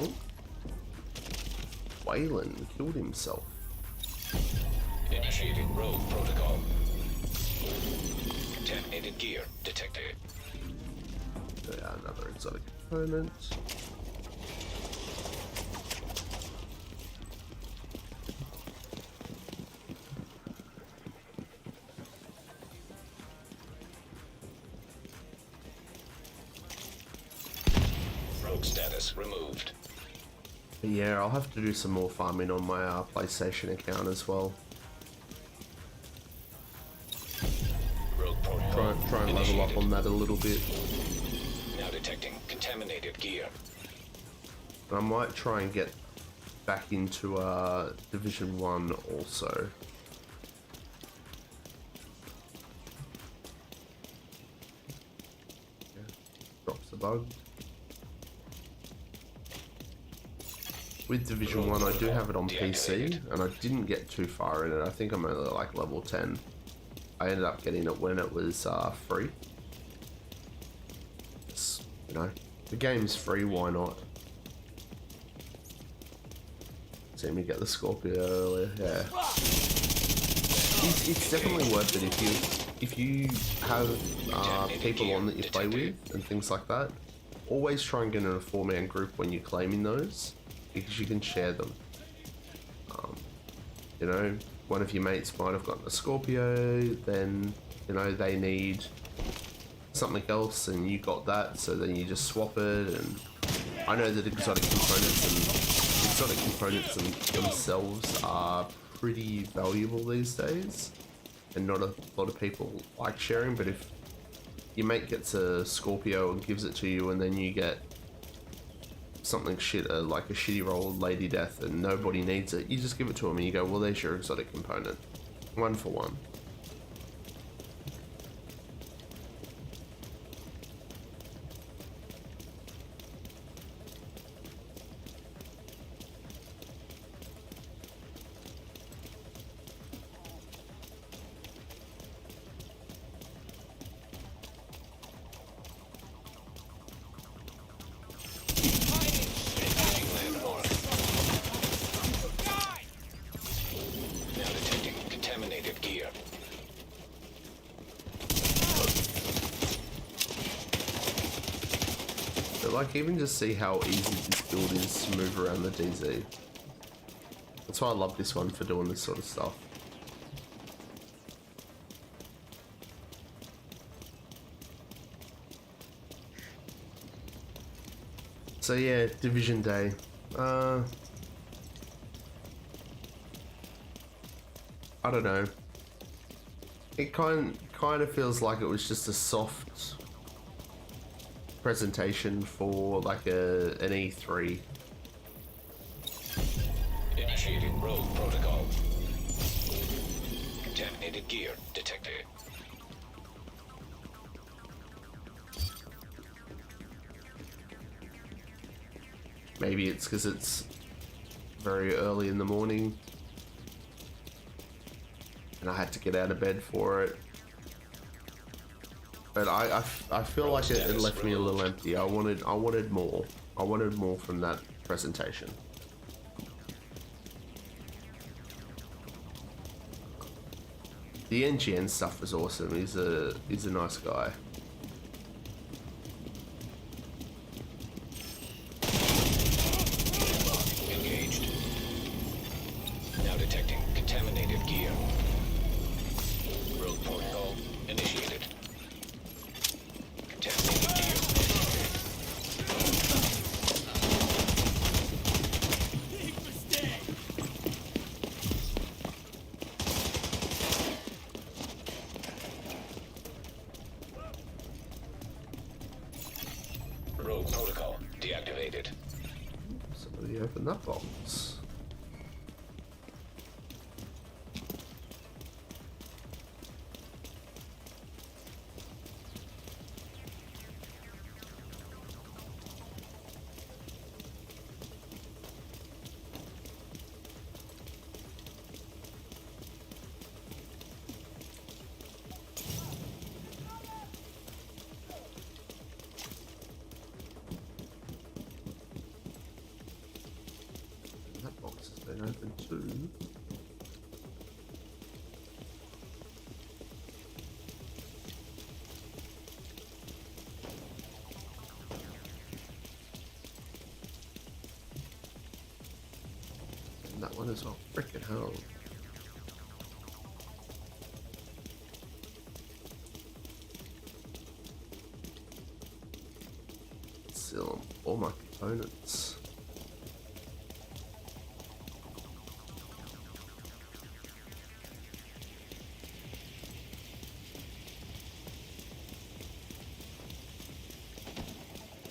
Oh. Waylon killed himself. Initiating rogue protocol. Contaminated gear detected. Another exotic component. Rogue status removed. But yeah, I'll have to do some more farming on my PlayStation account as well. Try and level up on that a little bit. Now detecting contaminated gear. I might try and get back into Division 1 also. Yeah, drops the bug. With Division 1 I do have it on PC, and I didn't get too far in it. I think I'm only like level 10. I ended up getting it when it was free. You know, the game's free, why not? See me get the Scorpio earlier, yeah. It's definitely worth it if you have people on that you play with and things like that. Always try and get in a 4-man group when you're claiming those, because you can share them. You know, one of your mates might have gotten a Scorpio, then, you know, they need something else and you got that, so then you just swap it. And I know that exotic components themselves are pretty valuable these days, and not a lot of people like sharing. But if your mate gets a Scorpio and gives it to you, and then you get something shit, like a shitty roll Lady Death, and nobody needs it, you just give it to them and you go, well, there's your exotic component. 1 for 1. Now detecting contaminated gear. But like, even just see how easy this build is to move around the DZ. That's why I love this one for doing this sort of stuff. So yeah, Division Day. I don't know. It kind of feels like it was just a soft presentation for like an E3. Initiating rogue protocol. Contaminated gear detected. Maybe it's because it's very early in the morning and I had to get out of bed for it. But I feel like it left me a little empty. I wanted more. I wanted more from that presentation. The NGN stuff was awesome. He's a nice guy. Engaged. Now detecting contaminated gear. Rogue protocol initiated. Contaminated gear. Rogue protocol deactivated. Somebody open that box. That box has been opened too. And that one as well. Frickin' hell. Still all my components.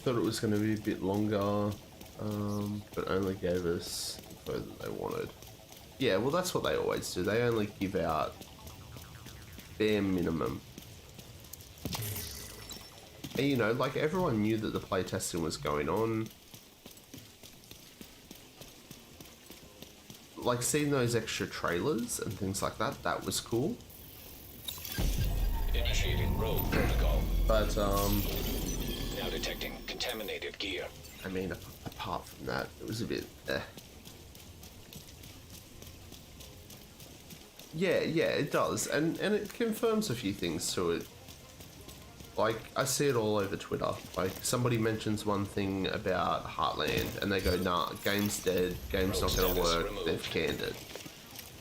Thought it was going to be a bit longer, but only gave us the info that they wanted. Yeah, well, that's what they always do. They only give out bare minimum. And, you know, like, everyone knew that the playtesting was going on. Like, seeing those extra trailers and things like that, that was cool. Initiating rogue protocol. But, Now detecting contaminated gear. I mean, apart from that, it was a bit Yeah, it does, and it confirms a few things to it. Like, I see it all over Twitter. Like, somebody mentions one thing about Heartland, and they go, nah, game's dead, game's not gonna work, they've canned it.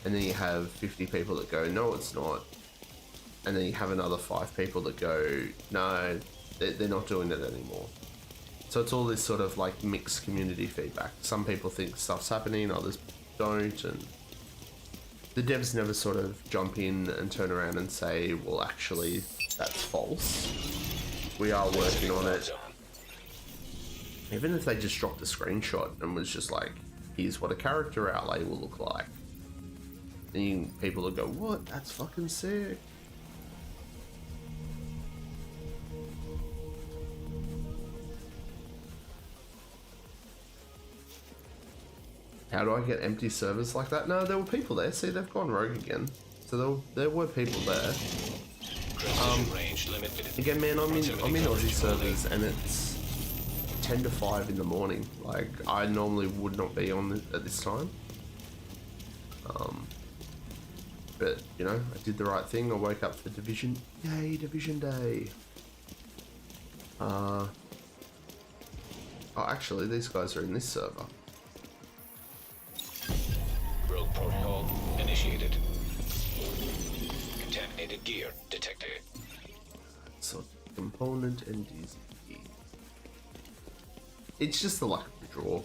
And then you have 50 people that go, no, it's not. And then you have another 5 people that go, no, they're not doing it anymore. So it's all this sort of like mixed community feedback. Some people think stuff's happening, others don't, and the devs never sort of jump in and turn around and say, well, actually, that's false. We are working on it. Even if they just dropped a screenshot and was just like, here's what a character outlay will look like. Then people would go, what? That's fucking sick. How do I get empty servers like that? No, there were people there. See, they've gone rogue again. So there were people there. Again, man, I'm in Aussie servers and it's 10 to 5 in the morning. Like, I normally would not be on at this time. But, you know, I did the right thing. I woke up for Division. Yay, Division Day. Oh, actually, these guys are in this server. Rogue protocol initiated. Contaminated gear detected. So, component and DZ. It's just the luck of the draw.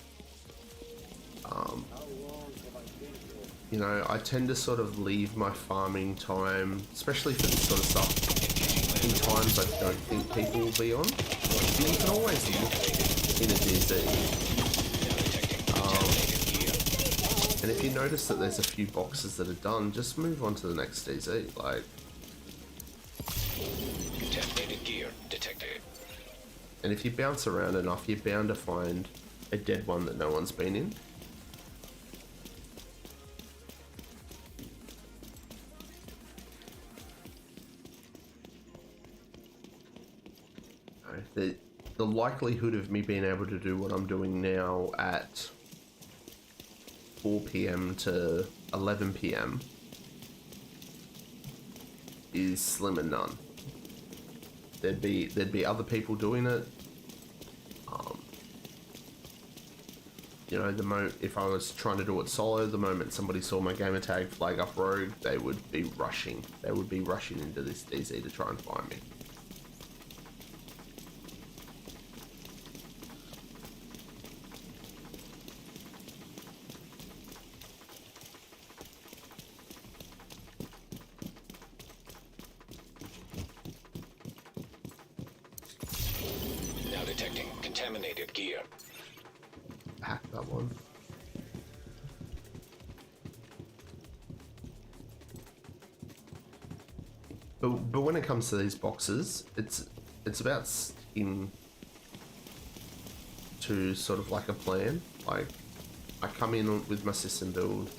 You know, I tend to sort of leave my farming time, especially for this sort of stuff, in times I don't think people will be on. You can always look in a DZ. And if you notice that there's a few boxes that are done, just move on to the next DZ. Like, contaminated gear detected. And if you bounce around enough, you're bound to find a dead one that no one's been in. The likelihood of me being able to do what I'm doing now at 4 PM to 11 PM is slim and none. There'd be other people doing it. You know, if I was trying to do it solo, the moment somebody saw my gamer tag flag up rogue, they would be rushing. They would be rushing into this DZ to try and find me. Now detecting contaminated gear. Hack that one. But when it comes to these boxes, it's about sticking to sort of like a plan. Like, I come in with my system build.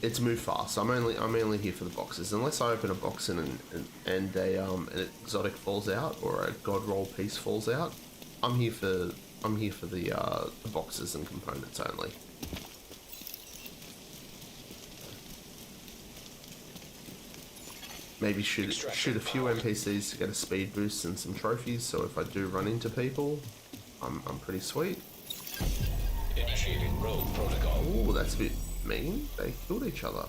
It's move fast. I'm only here for the boxes. Unless I open a box and an exotic falls out or a god roll piece falls out, I'm here for the boxes and components only. Maybe shoot a few NPCs to get a speed boost and some trophies. So if I do run into people, I'm pretty sweet. Initiating rogue protocol. Oh, that's a bit mean. They killed each other.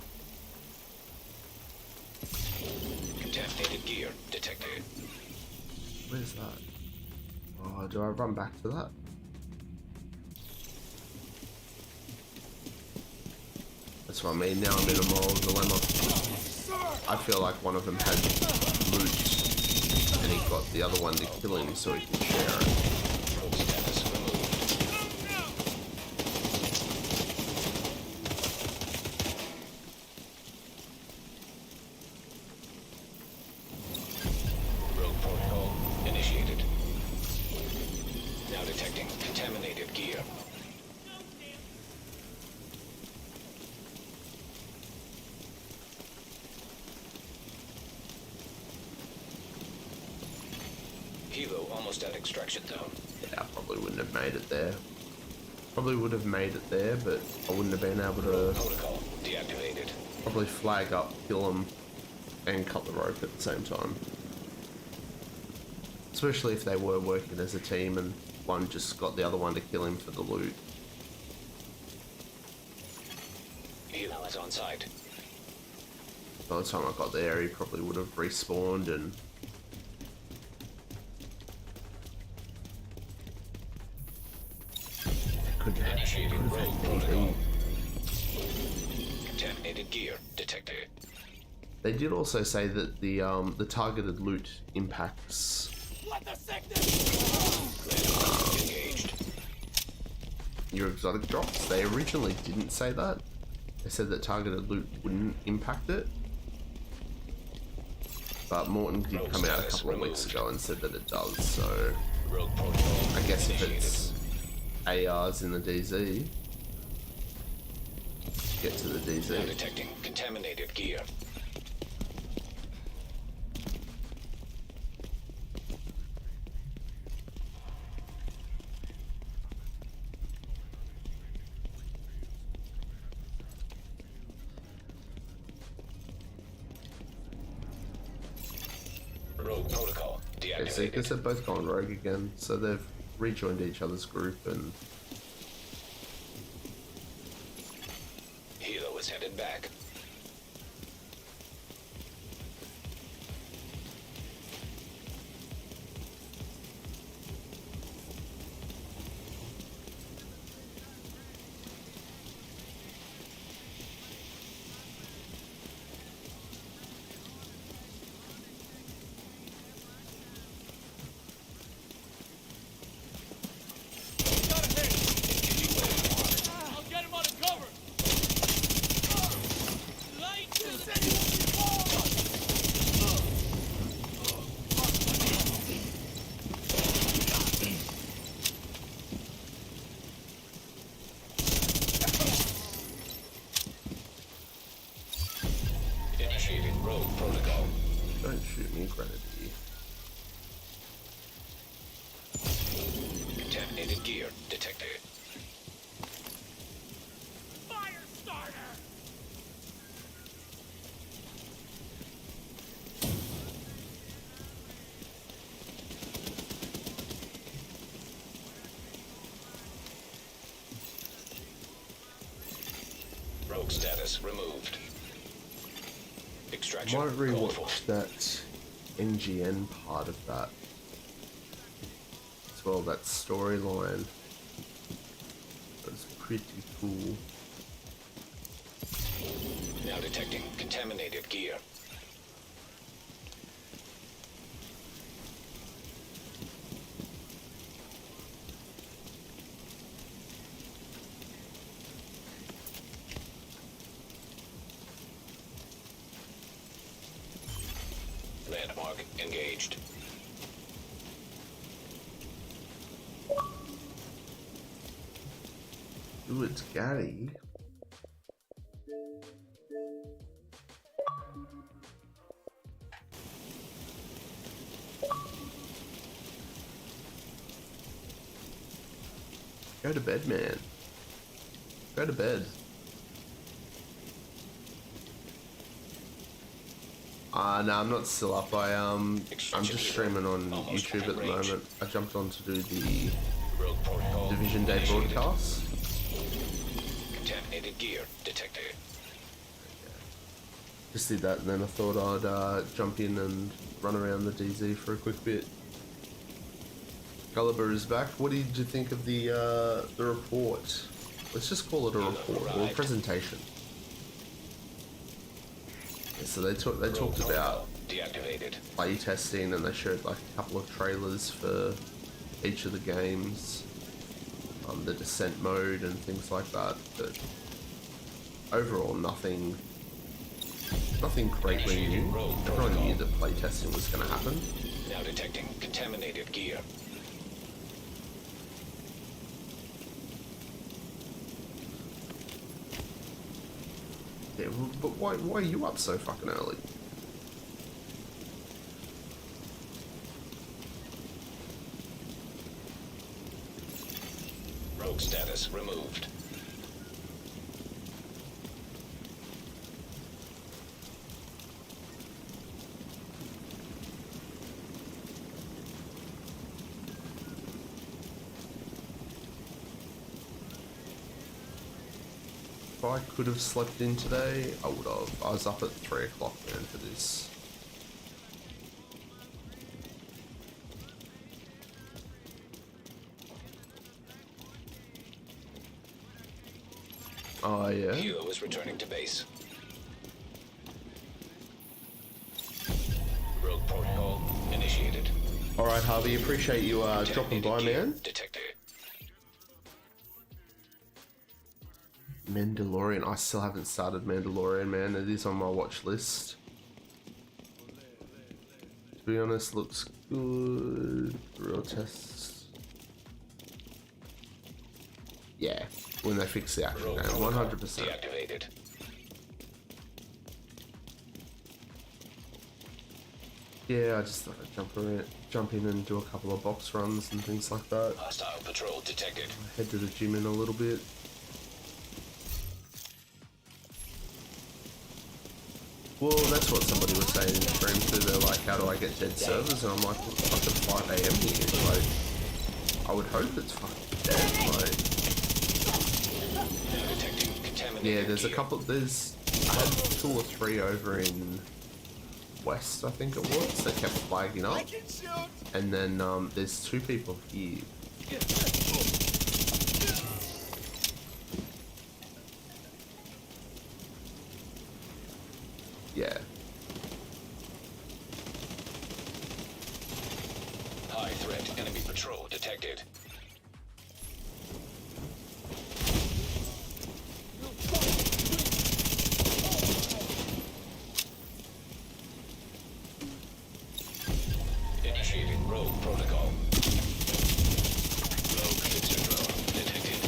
Contaminated gear detected. Where's that? Oh, do I run back to that? That's what I mean. Now I'm in a moral dilemma. I feel like one of them had loot and he got the other one to kill him so he could share it. Rogue protocol initiated. Now detecting contaminated gear. Hilo almost at extraction zone. Yeah, I probably wouldn't have made it there. Probably would have made it there, but I wouldn't have been able to Protocol deactivated. probably flag up, kill them, and cut the rope at the same time. Especially if they were working as a team and one just got the other one to kill him for the loot. Hilo is on site. By the time I got there, he probably would have respawned and... Initiating rogue protocol. Contaminated gear detected. They did also say that the targeted loot impacts Engaged. your exotic drops. They originally didn't say that. They said that targeted loot wouldn't impact it. But Morton did come out a couple of weeks ago and said that it does, so Rogue protocol I guess if initiated. it's ARs in the DZ, get to the Now DZ. detecting contaminated gear. Rogue protocol Okay, so because deactivated. they've both gone rogue again, so they've rejoined each other's group and Hilo is headed back. I'll get him under cover. Light is anyone Initiating rogue protocol. don't shoot me, Grenadier. Contaminated gear detected. fire starter. Rogue status removed. I Extraction might called for. rewatch that NGN part of that as well, that storyline. That's pretty cool. Now detecting contaminated gear. Landmark engaged. Ooh, it's Gary. Go to bed, man. Go to bed. No, I'm not still up. I'm just streaming on YouTube at the moment. I jumped on to do the Rogue protocol Division Day initiated. broadcast. Contaminated gear detected. Just did that, and then I thought I'd jump in and run around the DZ for a quick bit. Gulliver is back. What did you think of the report? Let's just call it a report or a presentation. Yeah, so they talked about Deactivated. play testing, and they showed like a couple of trailers for each of the games, the descent mode and things like that. But overall, nothing greatly new. Everyone knew that play testing was going to happen. Now detecting contaminated gear. Yeah, but why are you up so fucking early? Rogue status removed. If I could have slept in today, I would have. I was up at 3 o'clock, man, for this. Oh, yeah? Hilo is returning to base. Rogue protocol initiated. Alright, Harvey, appreciate you dropping by, man. Detected. Mandalorian. I still haven't started Mandalorian, man. It is on my watch list. To be honest, looks good. Real tests. Yeah, when they fix the action game, 100%. Deactivated. Yeah, I just thought I'd jump in and do a couple of box runs and things like that. Hostile patrol detected. Head to the gym in a little bit. Well, that's what somebody was saying in the stream too. They're like, how do I get dead servers? And I'm like, well, it's fucking 5 AM here. Like, I would hope it's fucking dead. Like, Detecting contaminated yeah, there's a gear. couple, I had 2 or 3 over in West, I think it was, that kept flagging up. And then there's 2 people here. Yeah. High threat enemy patrol detected. Initiating rogue protocol. Rogue laser drone detected.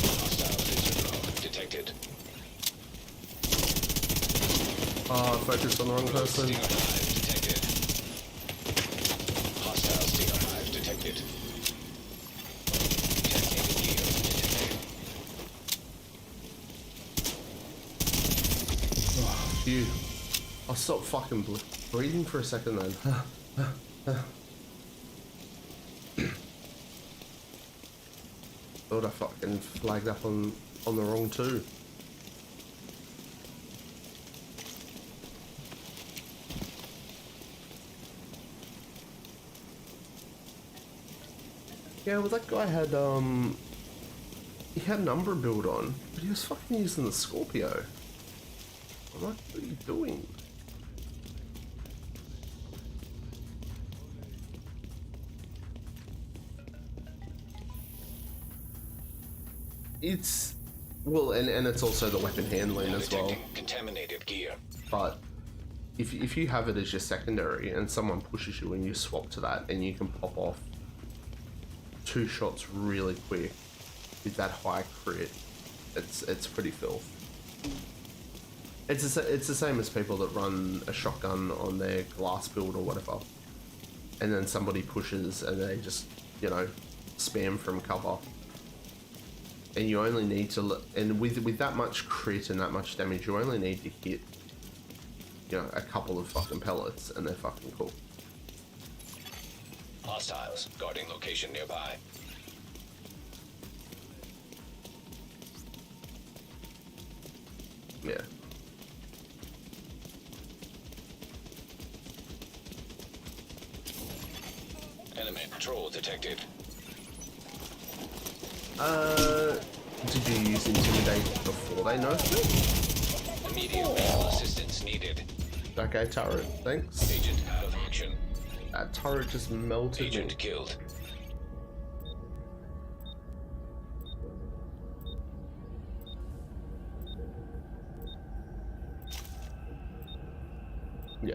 Hostile laser drone detected. Oh, I focused on the wrong person. Stinger hive detected. Hostile stinger hive detected. Detonated gear detected. Phew. I'll stop fucking breathing for a second then. Thought I fucking flagged up on the wrong 2. Yeah, well that guy had he had an Umbra build on, but he was fucking using the Scorpio. I'm like, what are you doing? It's well, and it's also the weapon handling as well. Detecting contaminated gear. But if you have it as your secondary and someone pushes you and you swap to that and you can pop off 2 shots really quick with that high crit, it's pretty filth. It's the same as people that run a shotgun on their glass build or whatever, and then somebody pushes and they just, you know, spam from cover. And you only need to, and with that much crit and that much damage, you only need to hit, you know, a couple of fucking pellets and they're fucking cool. Hostiles guarding location nearby. Yeah. Enemy patrol detected. Did you use Intimidate before they nerfed it? Immediate medical assistance needed. Okay, turret, thanks. Agent out of action. That turret just melted Agent me. killed. Yeah.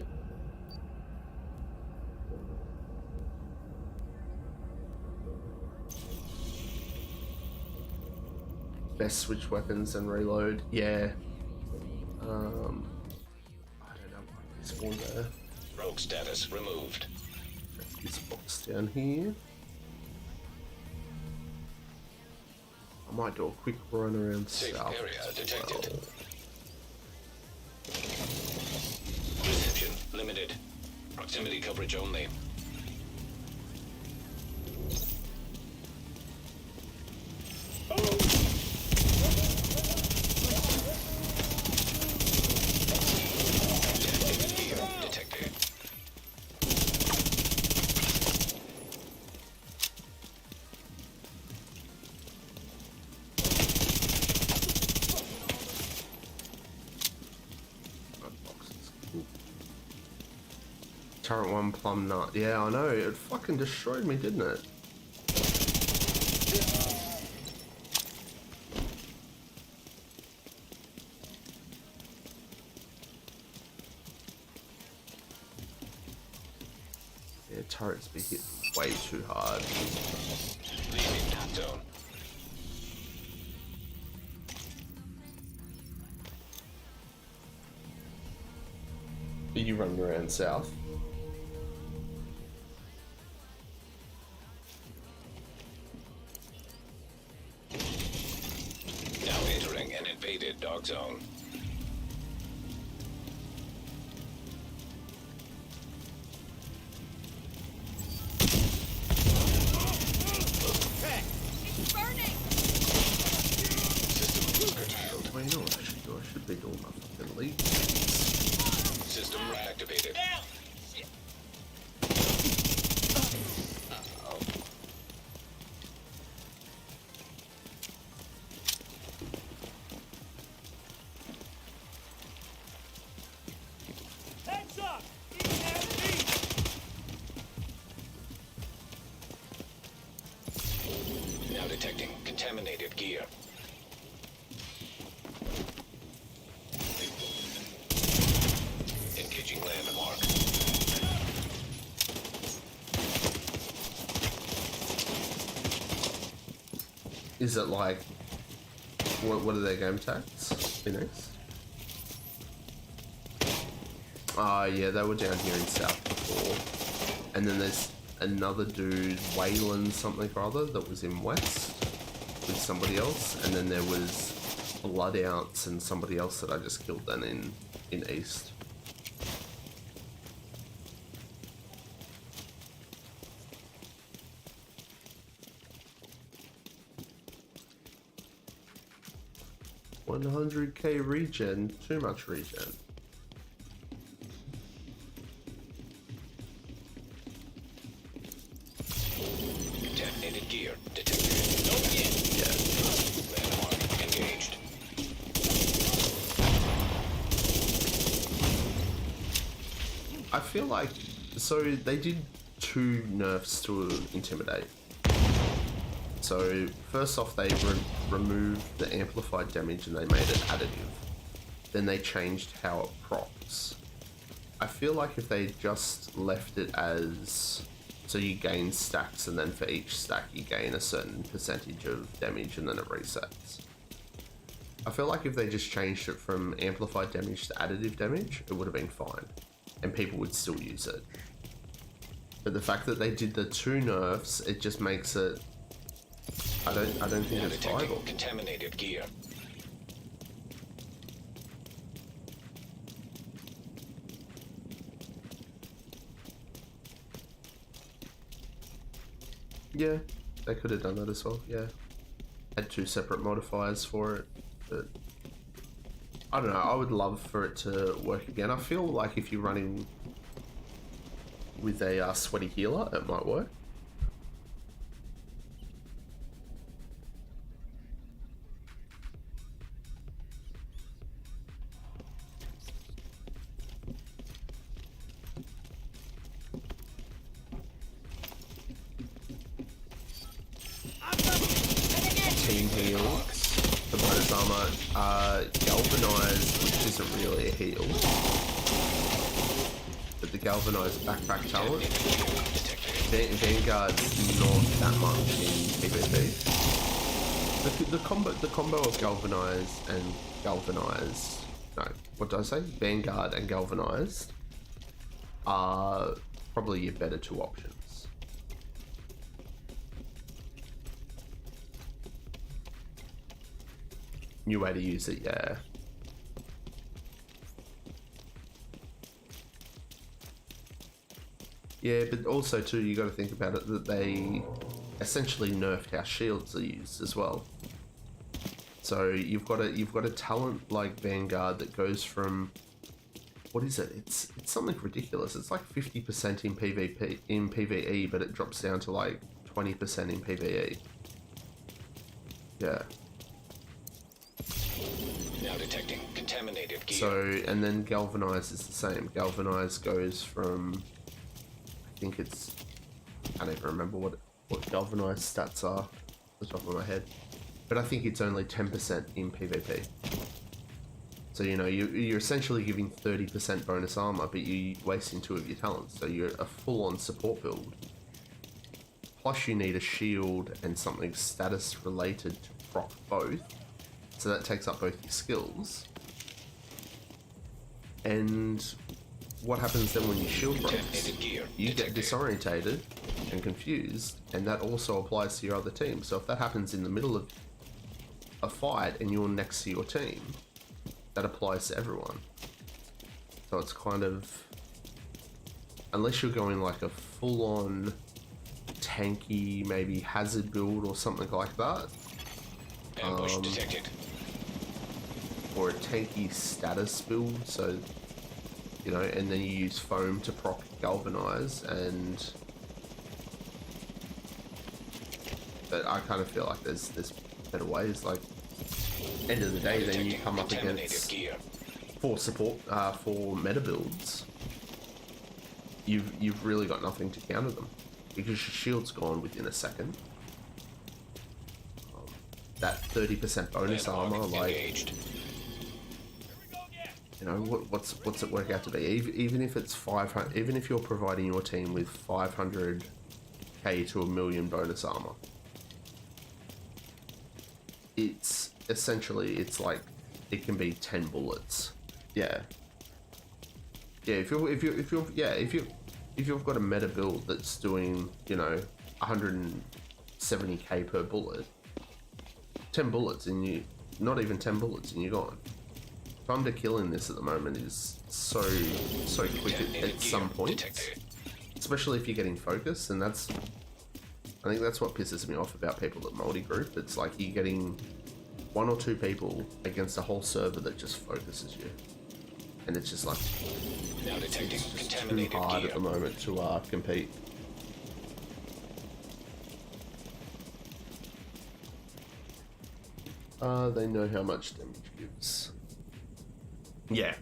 Best switch weapons and reload. Yeah. I don't know why they spawned there. Rogue status removed. This box down here. might do a quick run around Safe south. area detected. Well, Reception limited. Proximity coverage only. Deactivated gear detected. boxes. Cool. Turret 1 plum nut. Yeah, I know. It fucking destroyed me, didn't it? Yeah, turrets be hit way too hard. Leaving that zone. Are you running around south? Now entering an invaded dog zone. It's burning! System curtailed. Well, you know what I should do? I should be doing my fucking lead. System reactivated. Shit. Heads up! Now detecting contaminated gear. Engaging landmark. Is it like... What are their game tags? Phoenix? Yeah, they were down here in south before. And then there's another dude, Wayland something or other, that was in west with somebody else. And then there was Bloodouts and somebody else that I just killed then in east. $100k regen, too much regen. Contaminated gear detected. Yeah. Landmark engaged. I feel like, so they did 2 nerfs to Intimidate. So first off, they removed the amplified damage and they made it additive. Then they changed how it procs. I feel like if they just left it as, so you gain stacks and then for each stack you gain a certain percentage of damage and then it resets. I feel like if they just changed it from amplified damage to additive damage, it would have been fine. And people would still use it. But the fact that they did the 2 nerfs, it just makes it, I don't think Now it's detecting viable. contaminated gear. Yeah, they could have done that as well, yeah. Had 2 separate modifiers for it, but I don't know, I would love for it to work again. I feel like if you're running with a sweaty healer, it might work. Team heals. The bonus armor, galvanized, which isn't really a heal. But the galvanized backpack talent. Vanguard's not that much in PvP. The combo of galvanized and galvanized. No, what did I say? Vanguard and galvanized are probably your better 2 options. New way to use it, yeah. Yeah, but also too, you got to think about it that they essentially nerfed how shields are used as well. So you've got a talent like Vanguard that goes from, what is it? It's something ridiculous. It's like 50% in PvE, but it drops down to like 20% in PvE. Yeah. Now detecting contaminated gear. So, and then Galvanize is the same. Galvanize goes from, I think it's, I can't even remember what Galvanize stats are off the top of my head, but I think it's only 10% in PvP. So, you know, you're essentially giving 30% bonus armor, but you're wasting 2 of your talents. So you're a full-on support build. Plus you need a shield and something status related to proc both. So that takes up both your skills. And what happens then when your shield breaks? You get disorientated and confused, and that also applies to your other team. So if that happens in the middle of a fight and you're next to your team, that applies to everyone. So it's kind of, unless you're going like a full-on tanky, maybe hazard build or something like that, Ambush detected. or a tanky status build, so you know, and then you use foam to proc galvanize, and but I kind of feel like there's better ways. Like, end of the day, then you come up against for support for meta builds, you've really got nothing to counter them because your shield's gone within a second. That 30% bonus armor, like, you know, what's it work out to be? Even if it's 500, even if you're providing your team with 500k to 1 million bonus armor, it's essentially, it's like, it can be 10 bullets. Yeah. Yeah, if you've got a meta build that's doing, you know, 170k per bullet, 10 bullets and you, not even 10 bullets and you're gone. Time to kill in this at the moment is so quick at some point, especially if you're getting focus, and that's, I think that's what pisses me off about people that multi-group. It's like you're getting 1 or 2 people against a whole server that just focuses you, and it's just like, now detecting it's just too contaminated hard gear. at the moment to compete. They know how much damage gives. Yeah.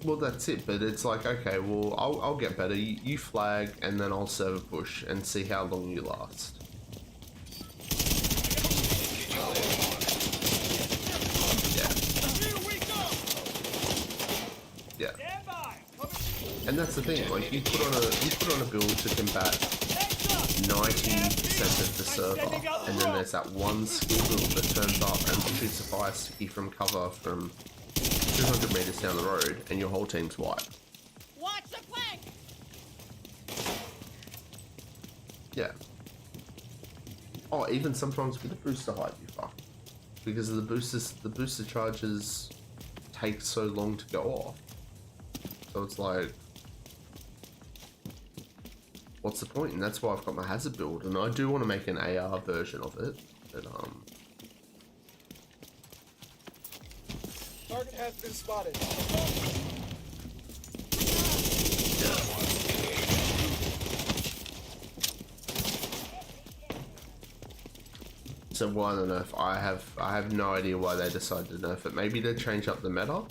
Well, that's it, but it's like, okay, well, I'll get better. You flag, and then I'll server push and see how long you last. Yeah. And that's the thing, like, you put on a build to combat 90% of the server, and then there's that one skill build that turns up and shoots a fire sticky from cover from 200 meters down the road, and your whole team's wiped. Watch the flank! Yeah. Oh, even sometimes with a booster height, you fuck. Because of the booster charges take so long to go off. So it's like, what's the point? And that's why I've got my hazard build, and I do want to make an AR version of it, but Target has been spotted. So why the nerf? I have no idea why they decided to nerf it. Maybe to change up the meta,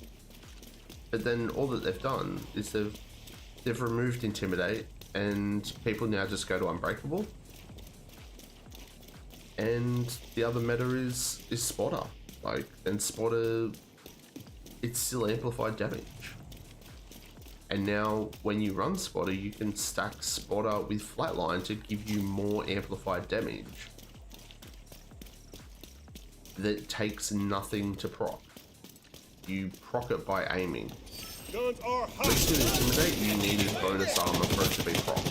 but then all that they've done is they've removed Intimidate, and people now just go to Unbreakable. And the other meta is Spotter. Like, and Spotter, it's still amplified damage. And now when you run Spotter, you can stack Spotter with Flatline to give you more amplified damage that takes nothing to proc. You proc it by aiming. Guns are hot. But to Intimidate, you needed bonus armor for it to be proc.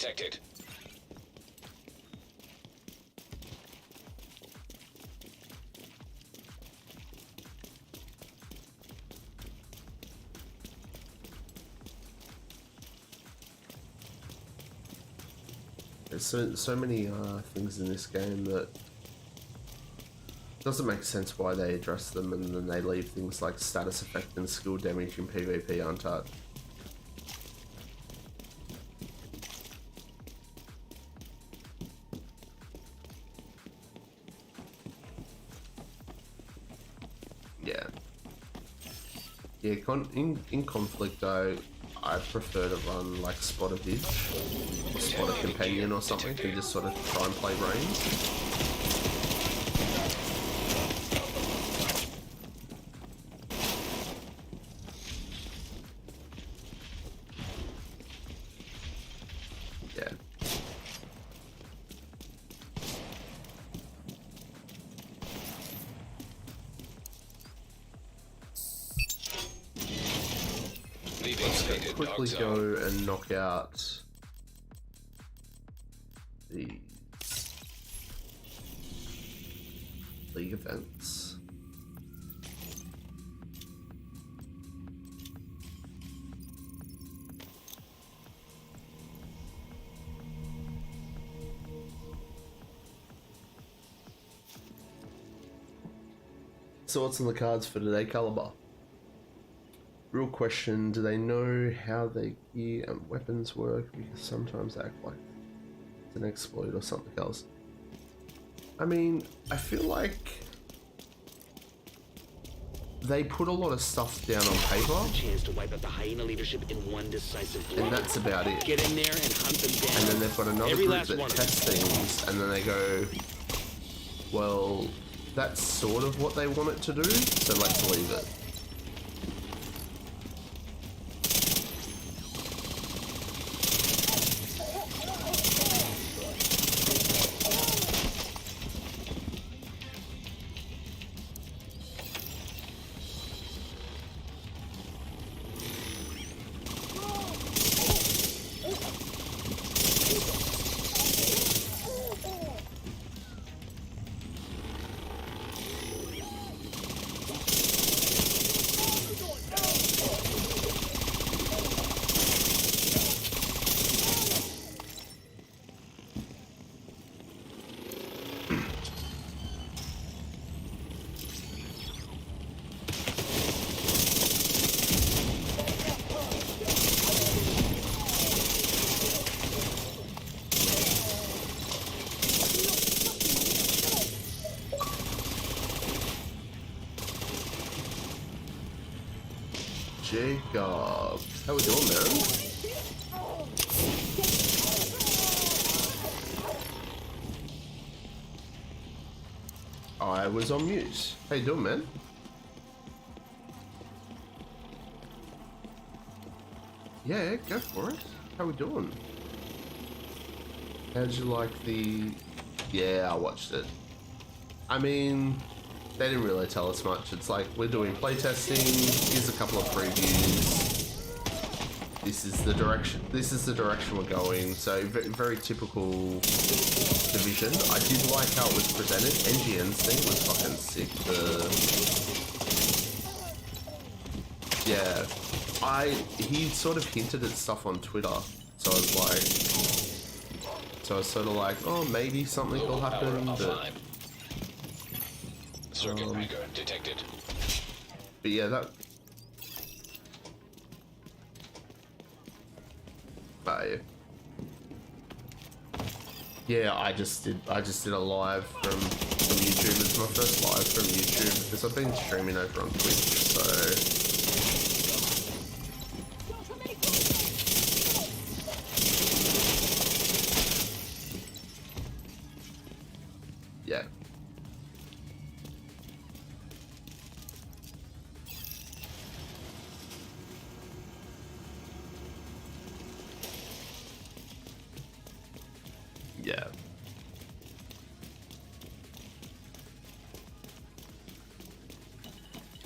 detected. There's so many things in this game that doesn't make sense why they address them, and then they leave things like status effect and skill damage in PvP untouched. Yeah. Yeah, in conflict though, I prefer to run like Spot a Bitch or Spot a Companion or something and just sort of try and play range. Yeah. Let's quickly go and knock out the league events. So what's on the cards for today, Caliber? Real question, do they know how their gear and weapons work? Because sometimes they act like it's an exploit or something else. I mean, I feel like they put a lot of stuff down on paper, chance to wipe out the hyena leadership in one decisive blow. and that's about it. Get in there and hunt them down. And then they've got another Every group last that one of tests things, and then they go, well, that's sort of what they want it to do, so let's leave it. Jacob, how we doing, man? I was on mute. How you doing, man? Yeah, go for it. How we doing? How'd you like the... Yeah, I watched it. I mean, they didn't really tell us much. It's like, we're doing playtesting, here's a couple of previews. This is the direction we're going. So very typical Division. I did like how it was presented. NGN's thing was fucking sick. He sort of hinted at stuff on Twitter. So I was sort of like, oh, maybe something will happen, but... Circuit breaker detected. But yeah, that... Yeah, I just did a live from YouTube. It's my first live from YouTube because I've been streaming over on Twitch, so... Yeah. Yeah.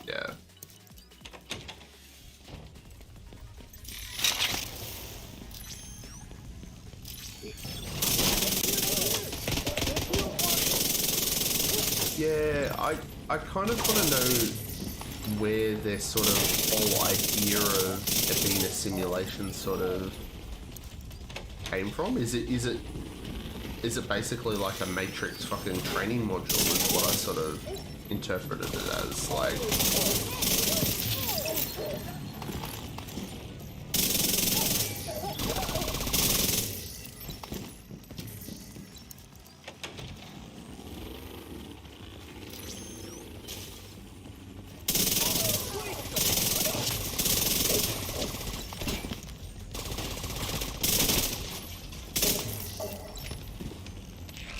Yeah. Yeah, I kind of want to know where their sort of whole idea of it being a simulation sort of came from. Is it basically like a Matrix fucking training module is what I sort of interpreted it as, like.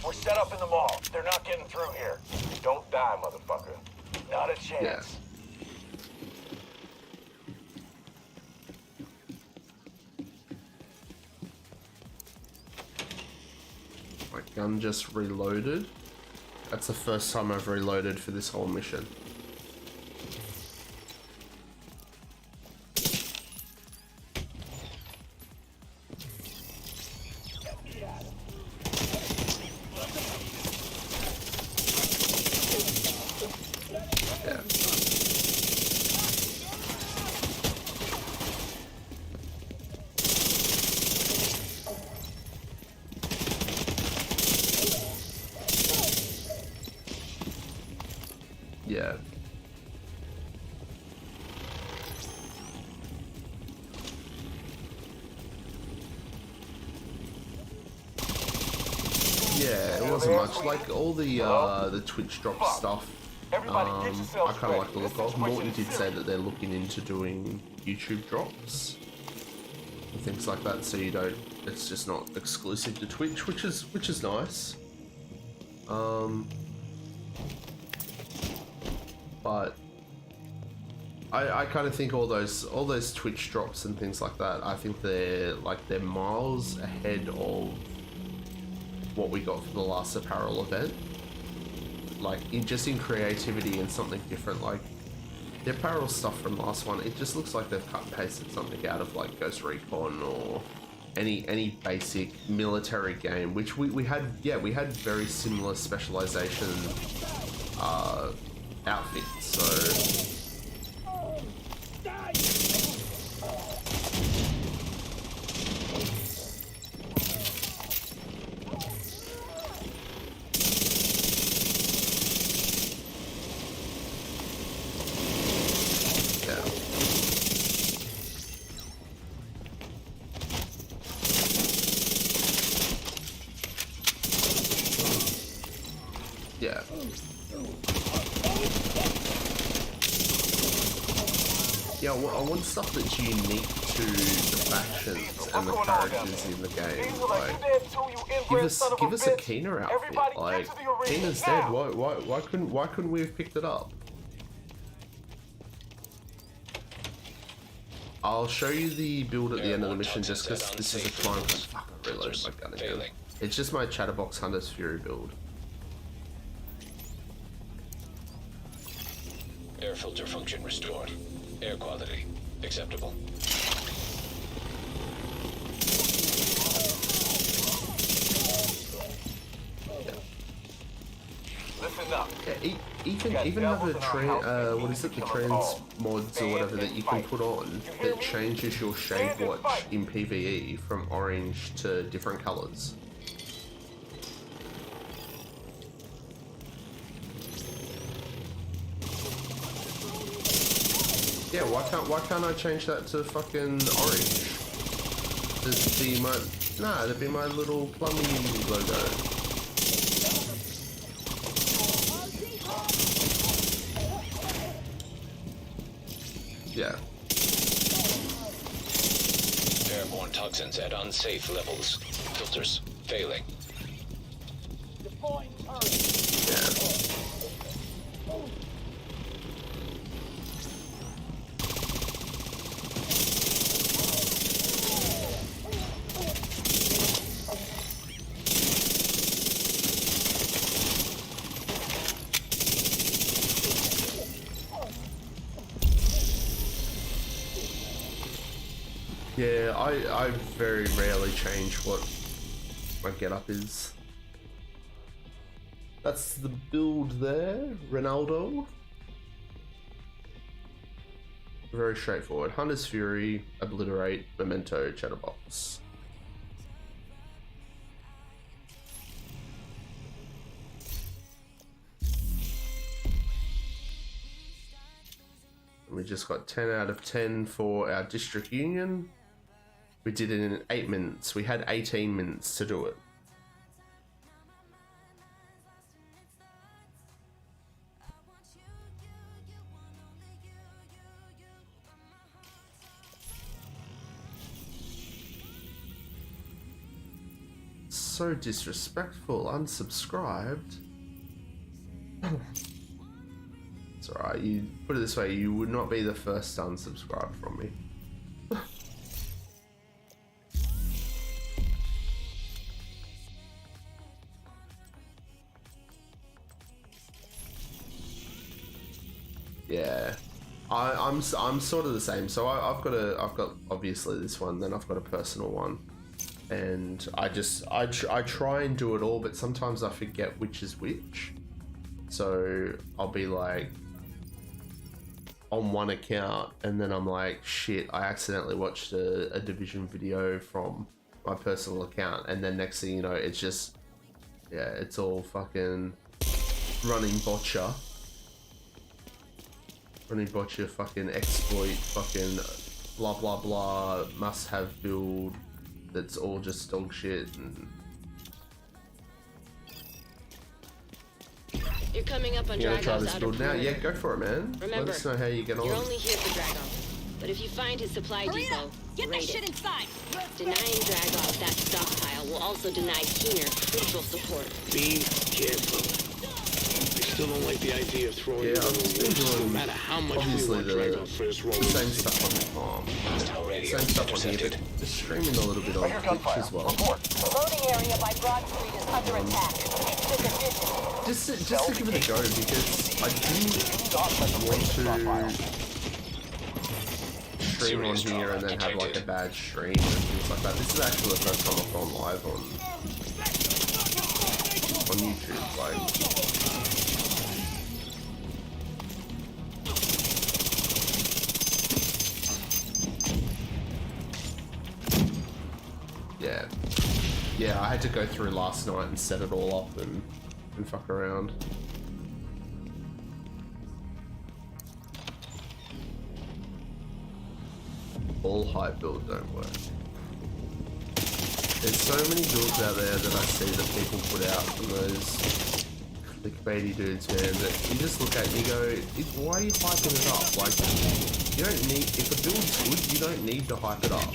We're set up in the mall. They're not getting through here. Don't die, motherfucker. Not a chance. Yeah. My gun just reloaded. That's the first time I've reloaded for this whole mission. Yeah. Yeah, it wasn't much. Like all the Twitch drop stuff, I kind of like the look of. Morton did say that they're looking into doing YouTube drops and things like that, so you don't. It's just not exclusive to Twitch, which is nice. But I kind of think all those Twitch drops and things like that, I think they're miles ahead of what we got for the last apparel event. Like in creativity and something different. Like the apparel stuff from last one, it just looks like they've cut and pasted something out of like Ghost Recon or any basic military game, which we had very similar specialization outfits, so yeah. Yeah, I want stuff that's unique to the factions and the characters in the game. Like, give us a Keener outfit. Like, Keener's dead. Why couldn't we have picked it up? I'll show you the build at the end of the mission, just because this is a time. Fuck, I reloaded my gun again. It's just my Chatterbox Hunter's Fury build. Air filter function restored. Air quality acceptable. Listen up. Yeah, even have a what is it, the trans mods or whatever that you can put on that changes your shade watch in PvE from orange to different colors. Yeah, why can't I change that to fucking orange? That'd be my little plumbing logo. Yeah. Airborne toxins at unsafe levels. Filters failing. Yeah. Yeah, I very rarely change what my getup is. That's the build there, Ronaldo. Very straightforward. Hunter's Fury, Obliterate, Memento, Chatterbox. And we just got 10 out of 10 for our District Union. We did it in 8 minutes. We had 18 minutes to do it. So disrespectful, unsubscribed. It's alright, you put it this way, you would not be the first to unsubscribe from me. Yeah, I'm sort of the same. So I've got obviously this one, then I've got a personal one. And I try and do it all, but sometimes I forget which is which. So I'll be like on one account, and then I'm like, shit, I accidentally watched a Division video from my personal account, and then next thing you know, it's just, yeah, it's all fucking running botcha, fucking exploit, fucking blah blah blah, must have build. That's all just dog shit. And You're coming up on you gonna try Dragov's this outer build now? perimeter. Yeah, go for it, man. Remember, let us know how you get on. You're only here for Dragov. But if you find his supply depot, Get that raid shit it. inside! Denying Dragov that stockpile will also deny Keener crucial support. Be careful. I still don't like the idea of throwing you Yeah, on I'm the just wolves, no enjoying matter how much we obviously want Dragov for his role. the same stuff on the farm, same stuff on here, but just streaming a little bit on Twitch as well. The loading area by Broad Street is under attack. Just to give it a go, because I didn't want to stream on here and then have like a bad stream and things like that. This is actually the first time I've gone live on YouTube. Like, yeah, I had to go through last night and set it all up and fuck around. All hype build don't work. There's so many builds out there that I see that people put out from those clickbaity dudes, man, that you just look at and you go, why are you hyping it up? Like, you don't need, if a build's good, you don't need to hype it up.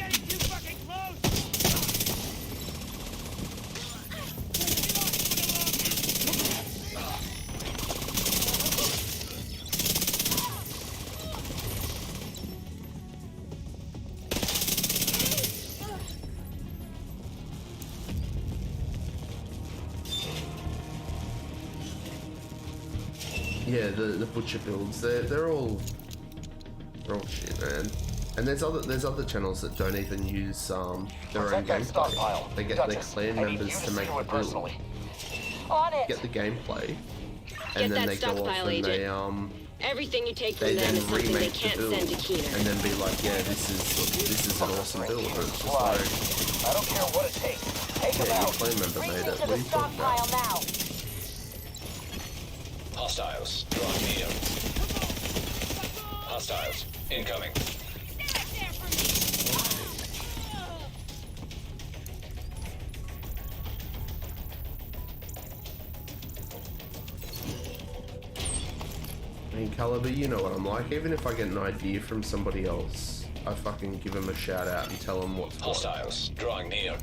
Yeah, the butcher builds, they're all shit, man. And there's other channels that don't even use their own gameplay. They get their clan members to make the build, get the gameplay, and then they go off and they Everything you take they from them then is something they remake the can't build send to Keener. and then be like, yeah, this is an awesome build. And it's just like, I don't care what it takes. Take yeah, your clan member made it. What are you talking about? now. Hostiles, drawing near. Hostiles, incoming. I mean, Caliber, you know what I'm like. Even if I get an idea from somebody else, I fucking give them a shout out and tell them what's what. Hostiles, drawing near.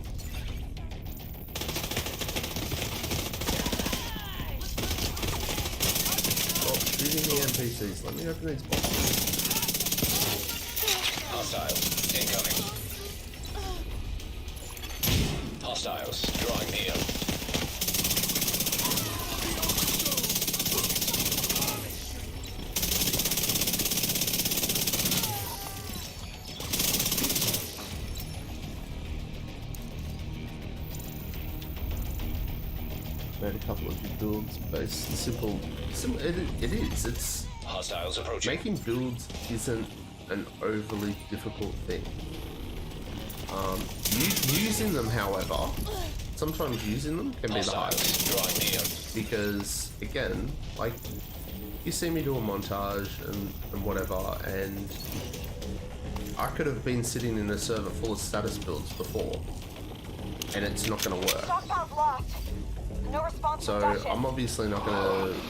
Stop shooting the NPCs. Let me open these boxes. Hostiles, incoming. Hostiles, drawing near. made a couple of good builds based simple. It is. It's Hostiles approaching. making builds isn't an overly difficult thing. Using them, however, sometimes using them can be the hardest. Drawing near. Because again, like you see me do a montage and whatever, and I could have been sitting in a server full of status builds before, and it's not going to work. Stockpile's lost. No response So from Dutchess. I'm obviously not going to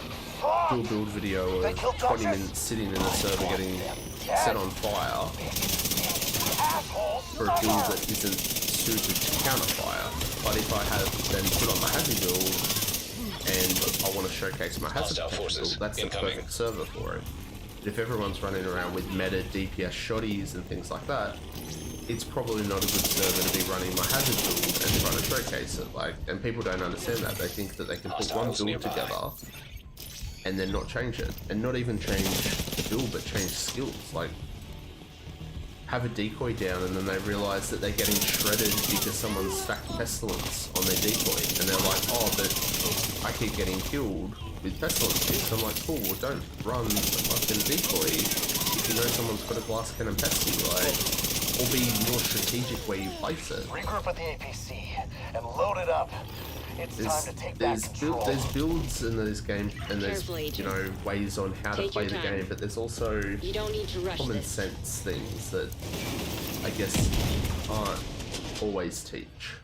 do a build video of 20 minutes sitting in a server getting set on fire for a build that isn't suited to counter fire. But if I have then put on my hazard build and I want to showcase my hazard build, that's the perfect server for it. But if everyone's running around with meta DPS shotties and things like that, it's probably not a good server to be running my hazard build and trying to showcase it. Like, and people don't understand that. They think that they can put one build together and then not change it, and not even change the build, but change skills. Like, have a decoy down, and then they realize that they're getting shredded because someone stacked pestilence on their decoy, and they're like, oh, but I keep getting killed with pestilence hits. I'm like, cool, well, don't run the fucking decoy if you know someone's got a glass cannon pesty, like, or be more strategic where you place it. Regroup at the APC and load it up. It's time to take back control. There's builds and there's game and there's ways on how to play the game, but there's also common sense things that I guess aren't always teach.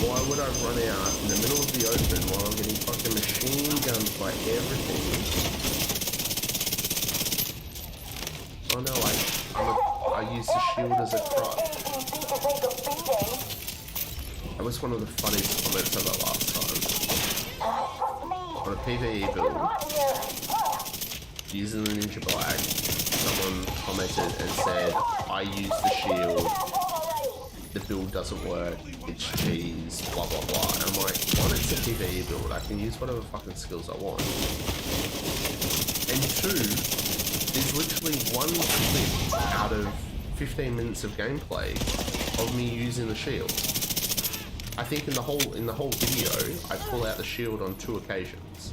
Why would I run out in the middle of the open while I'm getting fucking machine gunned by everything? Oh no, I use the shield as a crutch. That was one of the funniest comments I got last time. On a PvE build, using the ninja bag, someone commented and said, I use the shield, the build doesn't work, it's cheese, blah blah blah. And I'm like, one, it's a PvE build, I can use whatever fucking skills I want. And two, there's literally one clip out of 15 minutes of gameplay of me using the shield. I think in the whole video, I pull out the shield on 2 occasions.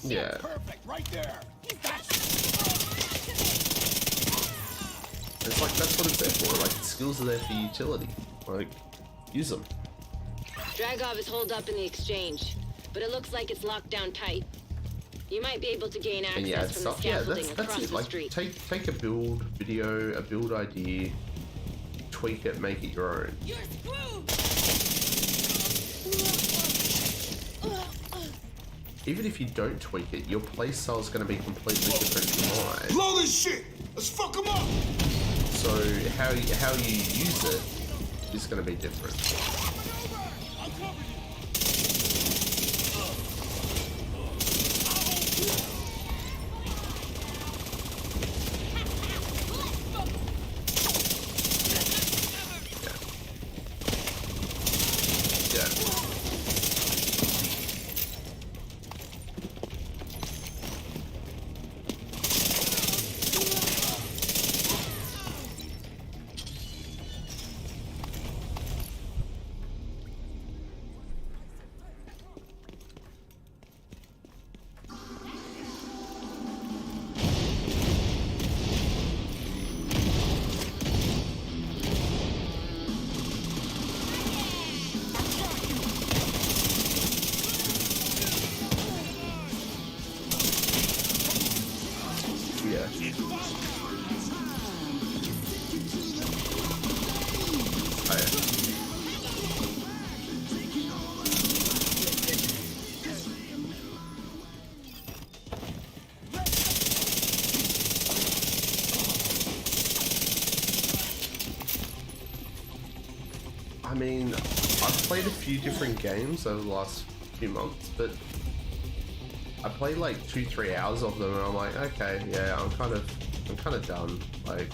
Yeah. Perfect, right there. It's like, that's what it's there for. Like, skills are there for utility. Like, use them. Dragov is holed up in the exchange, but it looks like it's locked down tight. You might be able to gain access And yeah, from stuff. the Yeah, scaffolding that's across it. the Like, street. take a build video, a build idea, tweak it, make it your own. You're screwed. Even if you don't tweak it, your playstyle is going to be completely different to mine. Blow this shit. Let's fuck him up. So how you use it is going to be different. Yeah. I mean, I've played a few different games over the last few months, but I played like 2-3 hours of them, and I'm like, okay, yeah, I'm kind of done. Like,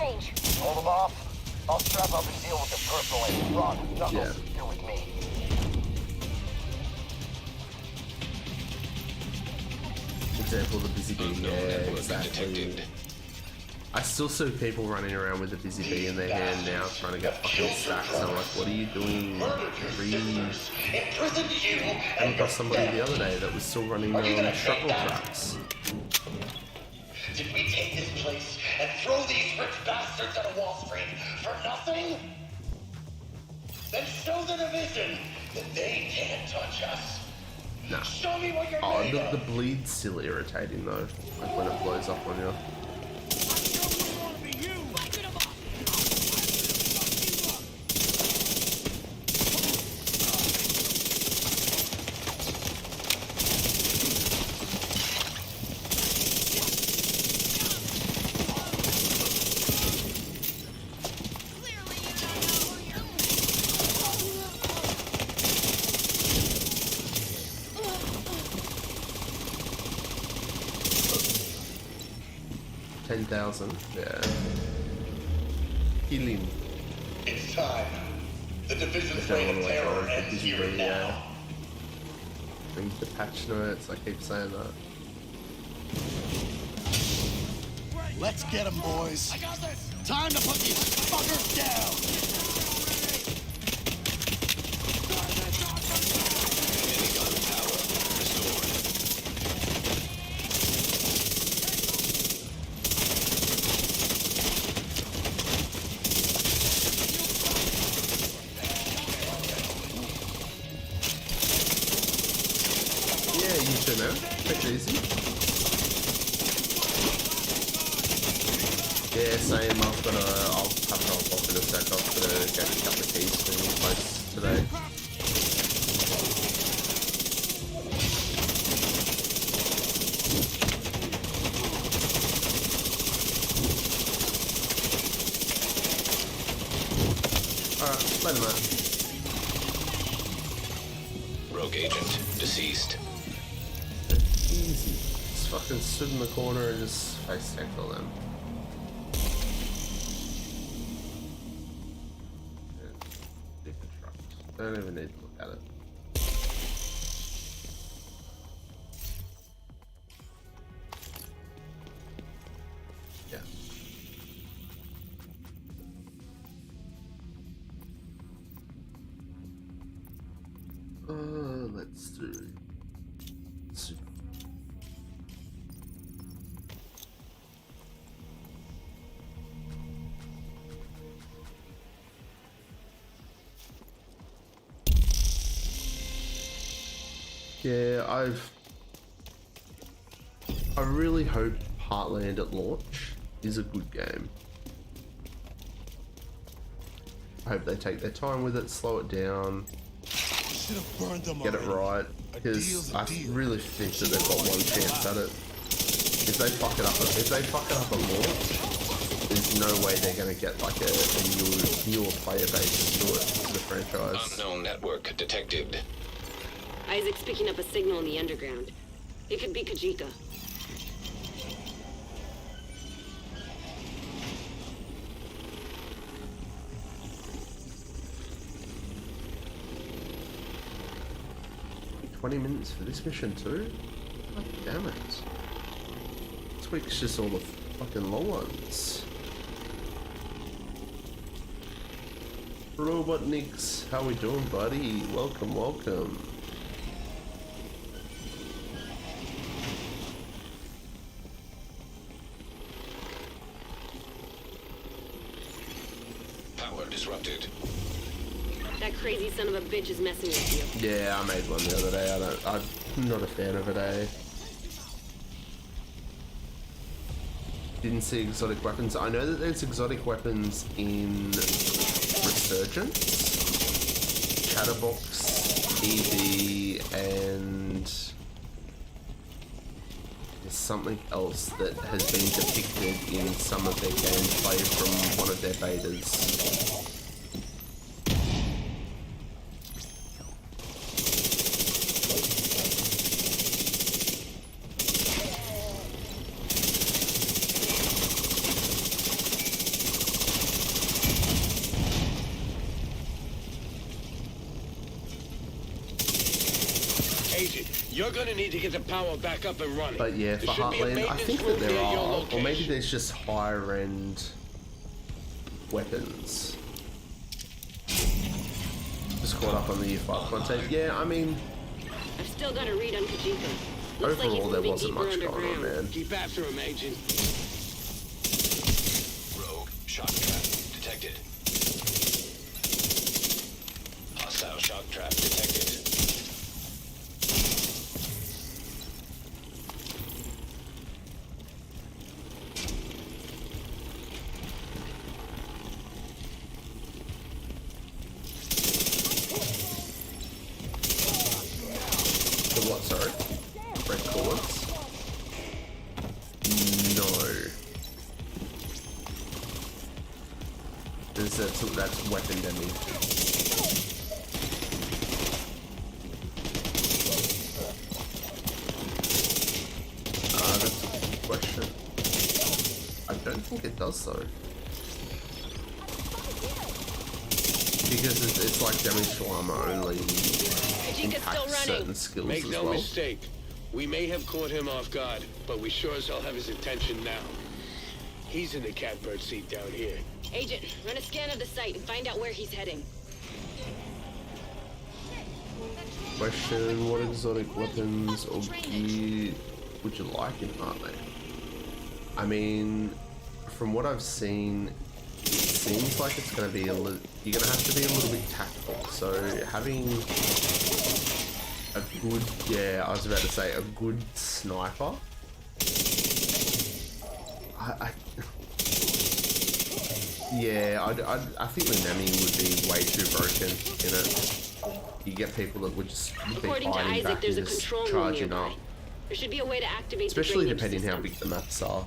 exchange. Hold them off. I'll strap up and deal with them personally. Ron, Knuckles, you're with me. Example, the busy bee. Yeah, exactly. I still see people running around with a busy bee in their hand now, trying to get fucking stacks. And I'm like, what are you doing? And got somebody the other day that was still running on shuttle tracks. Did we take this place and throw these rich bastards at a Wall Street for nothing? Then show the division that they can't touch us. Nah. Show me what you're made of. The bleed's still irritating though, like when it blows up on you. 10,000, yeah. Healing. It's time. The division's reign of terror ends here and now. Read the patch notes, I keep saying that. Let's get them, boys. I got this. Time to put these fuckers down. Take it easy. Yeah, same. I'll have it off in a sec. I'm gonna get a couple of keys from the place today. Alright, later, mate. Rogue agent deceased. Easy. Just fucking stood in the corner and just face tackle them. Don't even need to look at it. Yeah. Let's do. Yeah, I really hope Heartland at launch is a good game. I hope they take their time with it, slow it down, get it right, because I really think that they've got one chance at it. If they fuck it up at launch, there's no way they're gonna get like a newer player base to it, to the franchise. Unknown network detected. Isaac's picking up a signal in the underground. It could be Kajika. $20 for this mission too? God damn it. This week's just all the fucking long ones. Robotniks, how we doing, buddy? Welcome, welcome. Disrupted. That crazy son of a bitch is messing with you. Yeah, I made one the other day. I'm not a fan of it, eh? Didn't see exotic weapons. I know that there's exotic weapons in Resurgence, Chatterbox, ED, and there's something else that has been depicted in some of their gameplay from one of their betas. Agent, you're gonna need to get the power back up and running. But yeah, for There should be a Heartland, I maintenance think that room there near your are, or location. maybe there's just higher end weapons. Just caught up on the Year 5 content. Yeah, I mean, I've still got a read on Kajika. Looks like he's overall there moving wasn't deeper much going on, underground. man. Keep after him, Agent. Rogue shock trap detected. Hostile shock trap detected. The what, sorry? Red cords? No. That's weapon damage. That's a good question. I don't think it does though. Because it's like damage to armor only impacts certain skills Make as no well. mistake. We may have caught him off guard, but we sure as hell have his attention now. He's in the catbird seat down here. Agent, run a scan of the site and find out where he's heading. Question, what exotic weapons or gear would you like in Heartland? I mean, from what I've seen, it seems like it's going to be you're going to have to be a little bit tactical. So having a good, I was about to say a good sniper. I think the Nami would be way too broken in it. You get people that would just be According to hiding Isaac, back there's and a just control room charging nearby. up. There should be a way to activate Especially the drainage depending how system. big the maps are.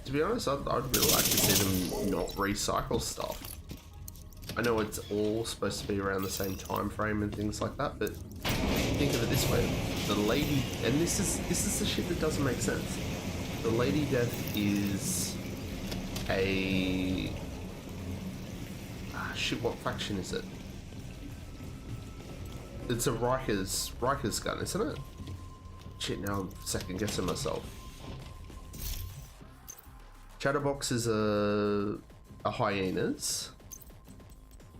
To be honest, I'd really like to see them not recycle stuff. I know it's all supposed to be around the same time frame and things like that, but think of it this way: the lady, and this is the shit that doesn't make sense. The Lady Death is a shit. What faction is it? It's a Riker's gun, isn't it? Shit, now I'm second guessing myself. Chatterbox is a hyenas.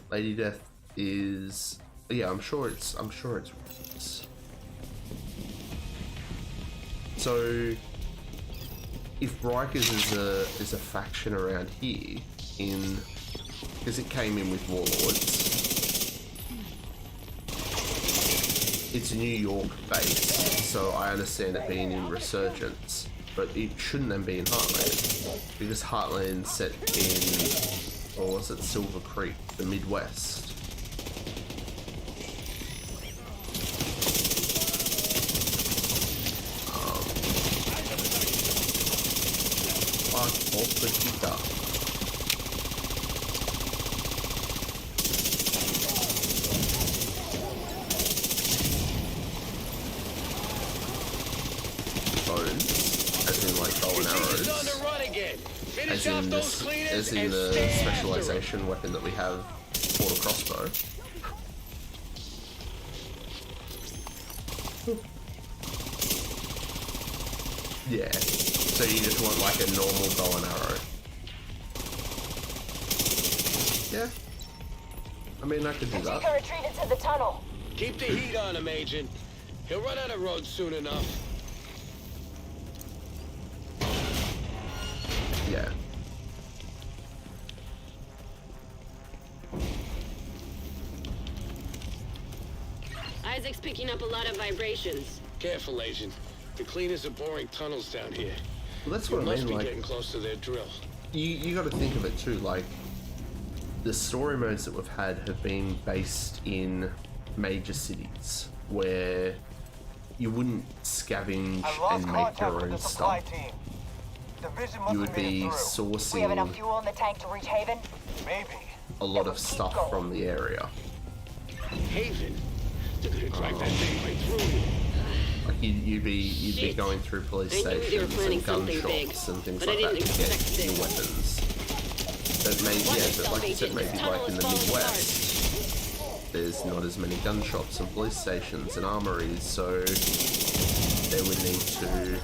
Lady Death is, yeah, I'm sure it's Riker's. So if Rikers is a faction around here because it came in with Warlords. It's New York based, so I understand it being in Resurgence, but it shouldn't then be in Heartland, because Heartland's set in, or was it Silver Creek, the Midwest. Off the guitar. As in like bow and arrows, as in the specialization weapon that we have, quarter crossbow. Yeah, so you just want like a normal bow and arrow. Yeah, I mean I could do that. Kajika retreated to the tunnel. Keep the heat on him, Agent. He'll run out of road soon enough. Yeah. Isaac's picking up a lot of vibrations. Careful, Agent. The cleaners are boring tunnels down here. Well, that's You what I must mean. be Like, getting close to their drill. you got to think of it too. Like, the story modes that we've had have been based in major cities where you wouldn't scavenge and make your own stuff. You would be sourcing We have enough fuel in the tank to reach Haven? Maybe. a lot of stuff from the area. Haven? They're gonna drive that thing right through here. Like you'd be going through police I knew they were stations planning and gun something big, shops and things but I like that didn't to get expect your this. weapons But maybe, yeah, but like you said, maybe like in the Midwest, there's not as many gun shops and police stations and armories, so they would need to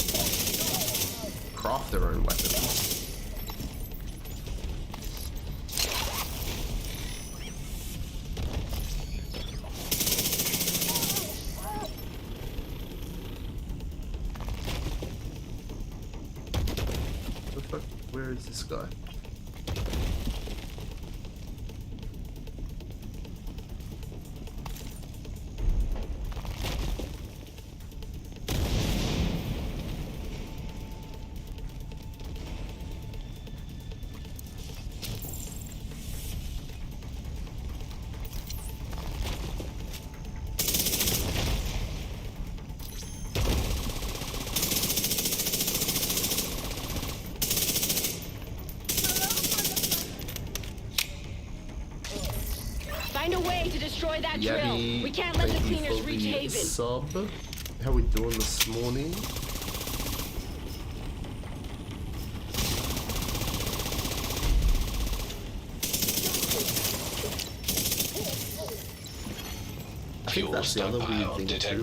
craft their own weapons. What the fuck? Where is this guy? Find a way to destroy that drill. We can't let the cleaners reach Haven. Sub. How we doing this morning? I think that's the other weird thing too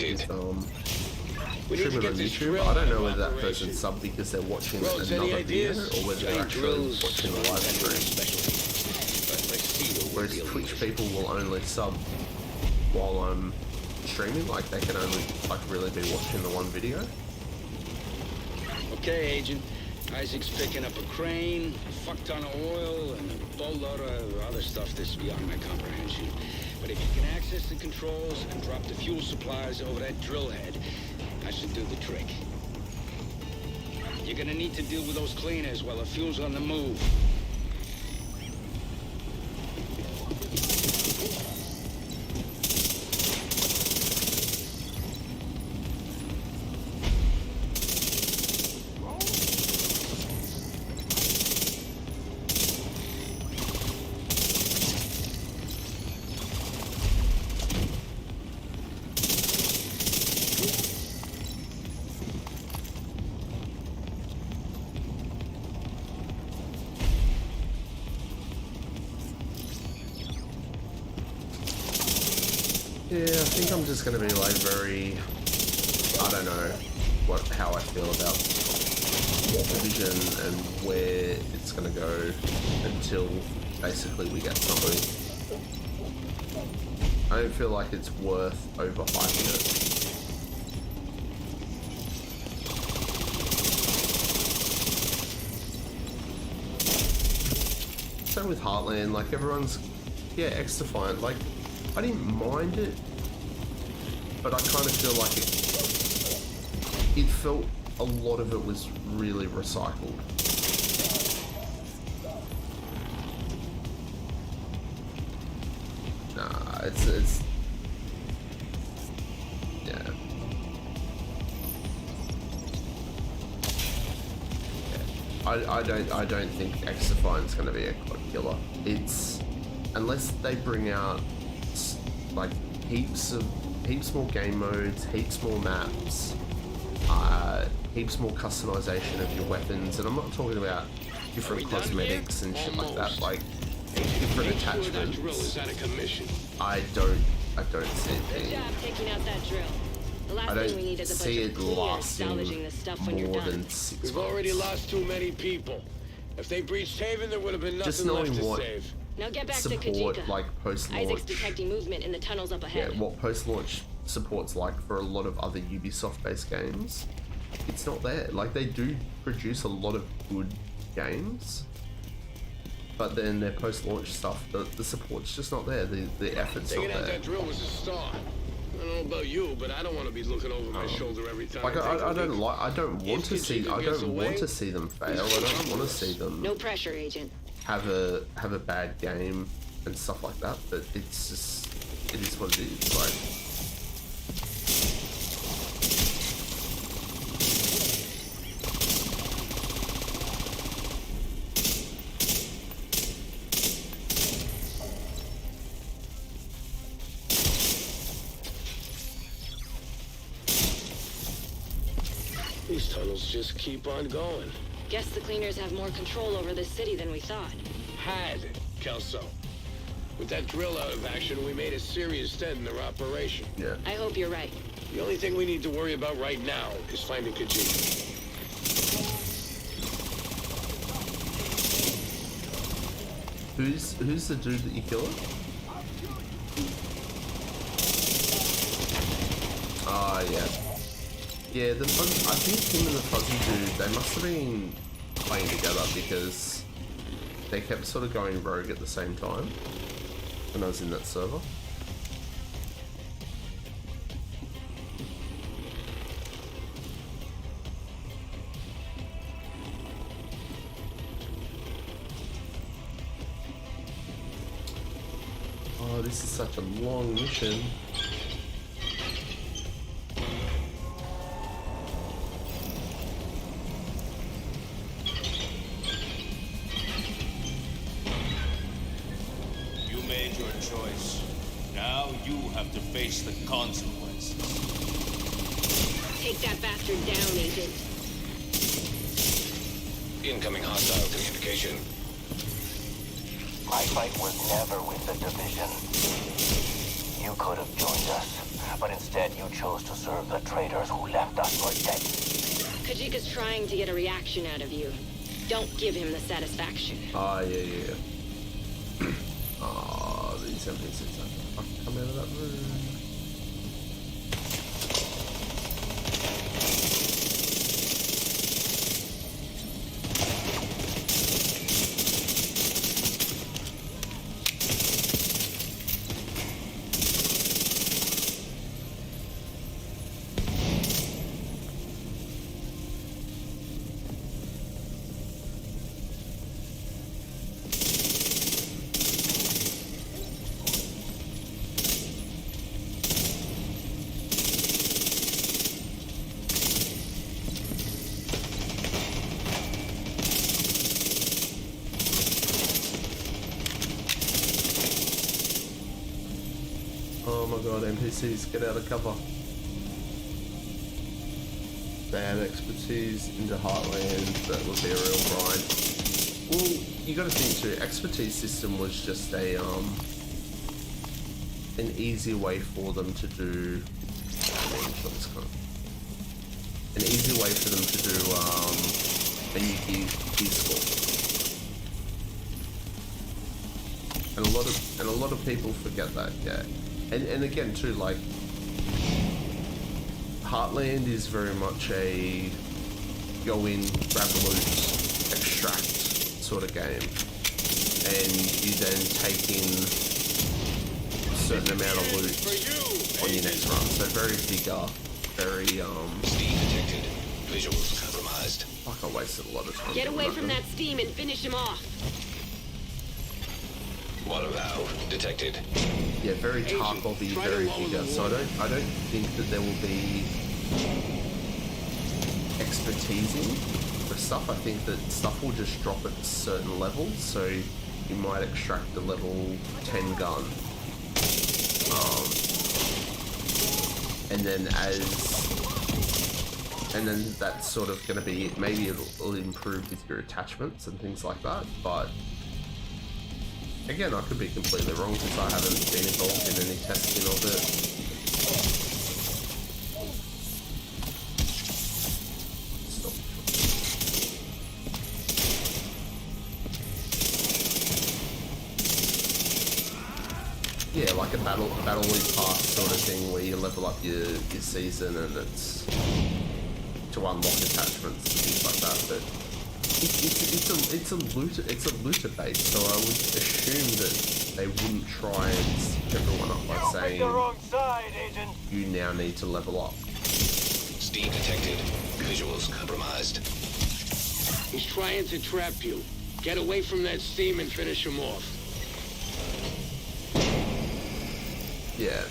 with streaming on YouTube. I don't know whether that person's sub because they're watching another video or whether they're actually watching the live stream. Whereas Twitch people will only sub while I'm streaming, like they can only like really be watching the one video. Okay, Agent. Isaac's picking up a crane, a fuck ton of oil, and a boatload of other stuff that's beyond my comprehension. But if you can access the controls and drop the fuel supplies over that drill head, I should do the trick. You're gonna need to deal with those cleaners while the fuel's on the move. Yeah, I think I'm just gonna be like very, I don't know how I feel about the vision and where it's gonna go until basically we get something. I don't feel like it's worth overhyping it. Same with Heartland, like everyone's, yeah, X-Defiant, like I didn't mind it, but I kind of feel like it felt a lot of it was really recycled. Nah, it's yeah. I don't think X-Defiant's gonna be a COD killer. It's unless they bring out like heaps more game modes, heaps more maps, heaps more customization of your weapons, and I'm not talking about different cosmetics and shit like that, like different attachments. I don't see it being. Good job taking out that drill. The last thing we need is a bunch of cleaners salvaging this stuff when you're more done. than 6 months. We've already lost too many people. If they breached Haven, there would have been Just nothing knowing left to what save. Now get back to support Kajika. like post-launch. Isaac's detecting movement in the tunnels up ahead. Yeah, what post-launch support's like for a lot of other Ubisoft-based games, it's not there. Like they do produce a lot of good games, but then their post-launch stuff, the support's just not there. The effort's not Taking out there. that drill was a start. I don't know about you, but I don't want to be looking over my shoulder every time. Like I don't want to see them fail. I don't want to see them No pressure, Agent. have a bad game and stuff like that, but it's just, it is what it is. Like, these tunnels just keep on going. Guess the cleaners have more control over this city than we thought. had Kelso. With that drill out of action, we made a serious dent in their operation. Yeah. I hope you're right. The only thing we need to worry about right now is finding Khajiit. Who's the dude that you killed? Ah, yeah. Yeah, I think him and the fuzzy dude, they must have been playing together because they kept sort of going rogue at the same time when I was in that server. Oh, this is such a long mission. You made your choice. Now you have to face the consequences. Take that bastard down, Agent. Incoming hostile communication. My fight was never with the division. You could have joined us, but instead you chose to serve the traitors who left us for dead. Khajiit is trying to get a reaction out of you. Don't give him the satisfaction. Ah, yeah. Ah, these enemies are fucking come out of that room. Oh my god, NPCs, get out of cover. They had expertise into Heartland, that would be a real grind. Well, you gotta think too, expertise system was just a, an easy way for them to do, an easy way for them to do, a new key score. And a lot of people forget that, yeah. And again too, like, Heartland is very much a go in, grab loot, extract sort of game. And you then take in a certain amount of loot on your next run. So very bigger, very, Steam detected. Visuals compromised. Fuck, I wasted a lot of time. Get away from that steam and finish him off. Water valve detected. Yeah, very Tarkov-y, very bigger. So I don't think that there will be expertising for stuff. I think that stuff will just drop at certain levels. So you might extract a level 10 gun, and then that's sort of going to be it. Maybe it'll improve with your attachments and things like that, but. Again, I could be completely wrong because I haven't been involved in any testing of it. Stop. Yeah, like a battle league pass sort of thing where you level up your season and it's to unlock attachments and things like that. But it's a looter base, so I would assume that they wouldn't try and stick everyone up by saying the wrong side, Agent. You now need to level up. Steam detected. Visuals compromised. He's trying to trap you. Get away from that steam and finish him off. Yeah.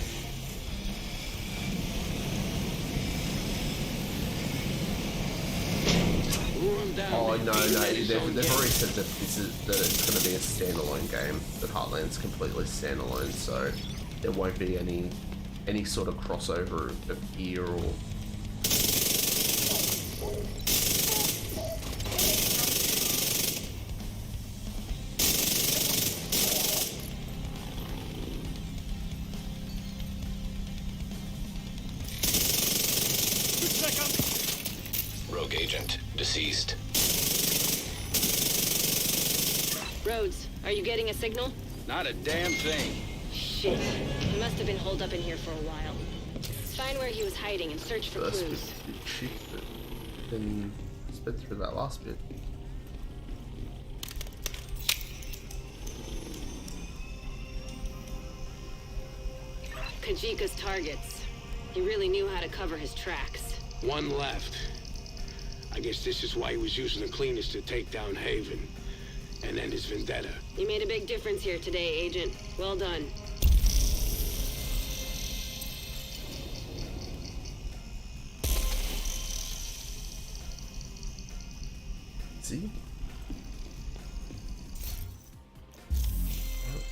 Oh no, they've already said that that it's going to be a standalone game. That Heartland's completely standalone, so there won't be any sort of crossover of gear or. agent deceased. Rhodes, are you getting a signal? Not a damn thing. Shit. He must have been holed up in here for a while. Find where he was hiding and search for First clues. bit's a bit shit, but then sped through that last bit. Kajika's targets. He really knew how to cover his tracks. One left. I guess this is why he was using the cleaners to take down Haven. And then his vendetta. You made a big difference here today, Agent. Well done. See?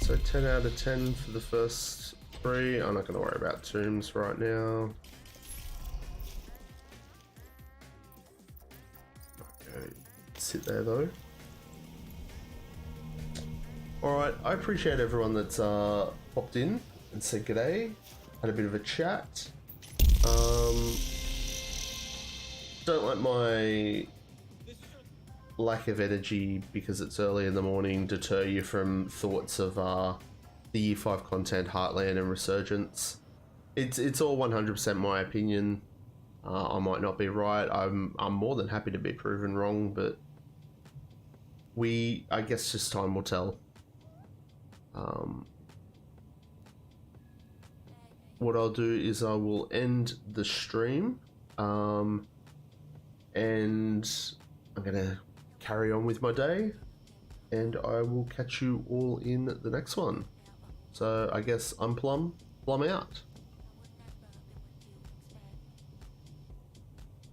So 10 out of 10 for the first 3. I'm not going to worry about tombs right now. Okay, sit there though. Alright, I appreciate everyone that's popped in and said g'day. Had a bit of a chat. Don't let my lack of energy because it's early in the morning deter you from thoughts of the Year 5 content, Heartland and Resurgence. It's all 100% my opinion. I might not be right. I'm more than happy to be proven wrong, but I guess just time will tell. What I'll do is I will end the stream, and I'm gonna carry on with my day, and I will catch you all in the next one. So I guess I'm Plum out.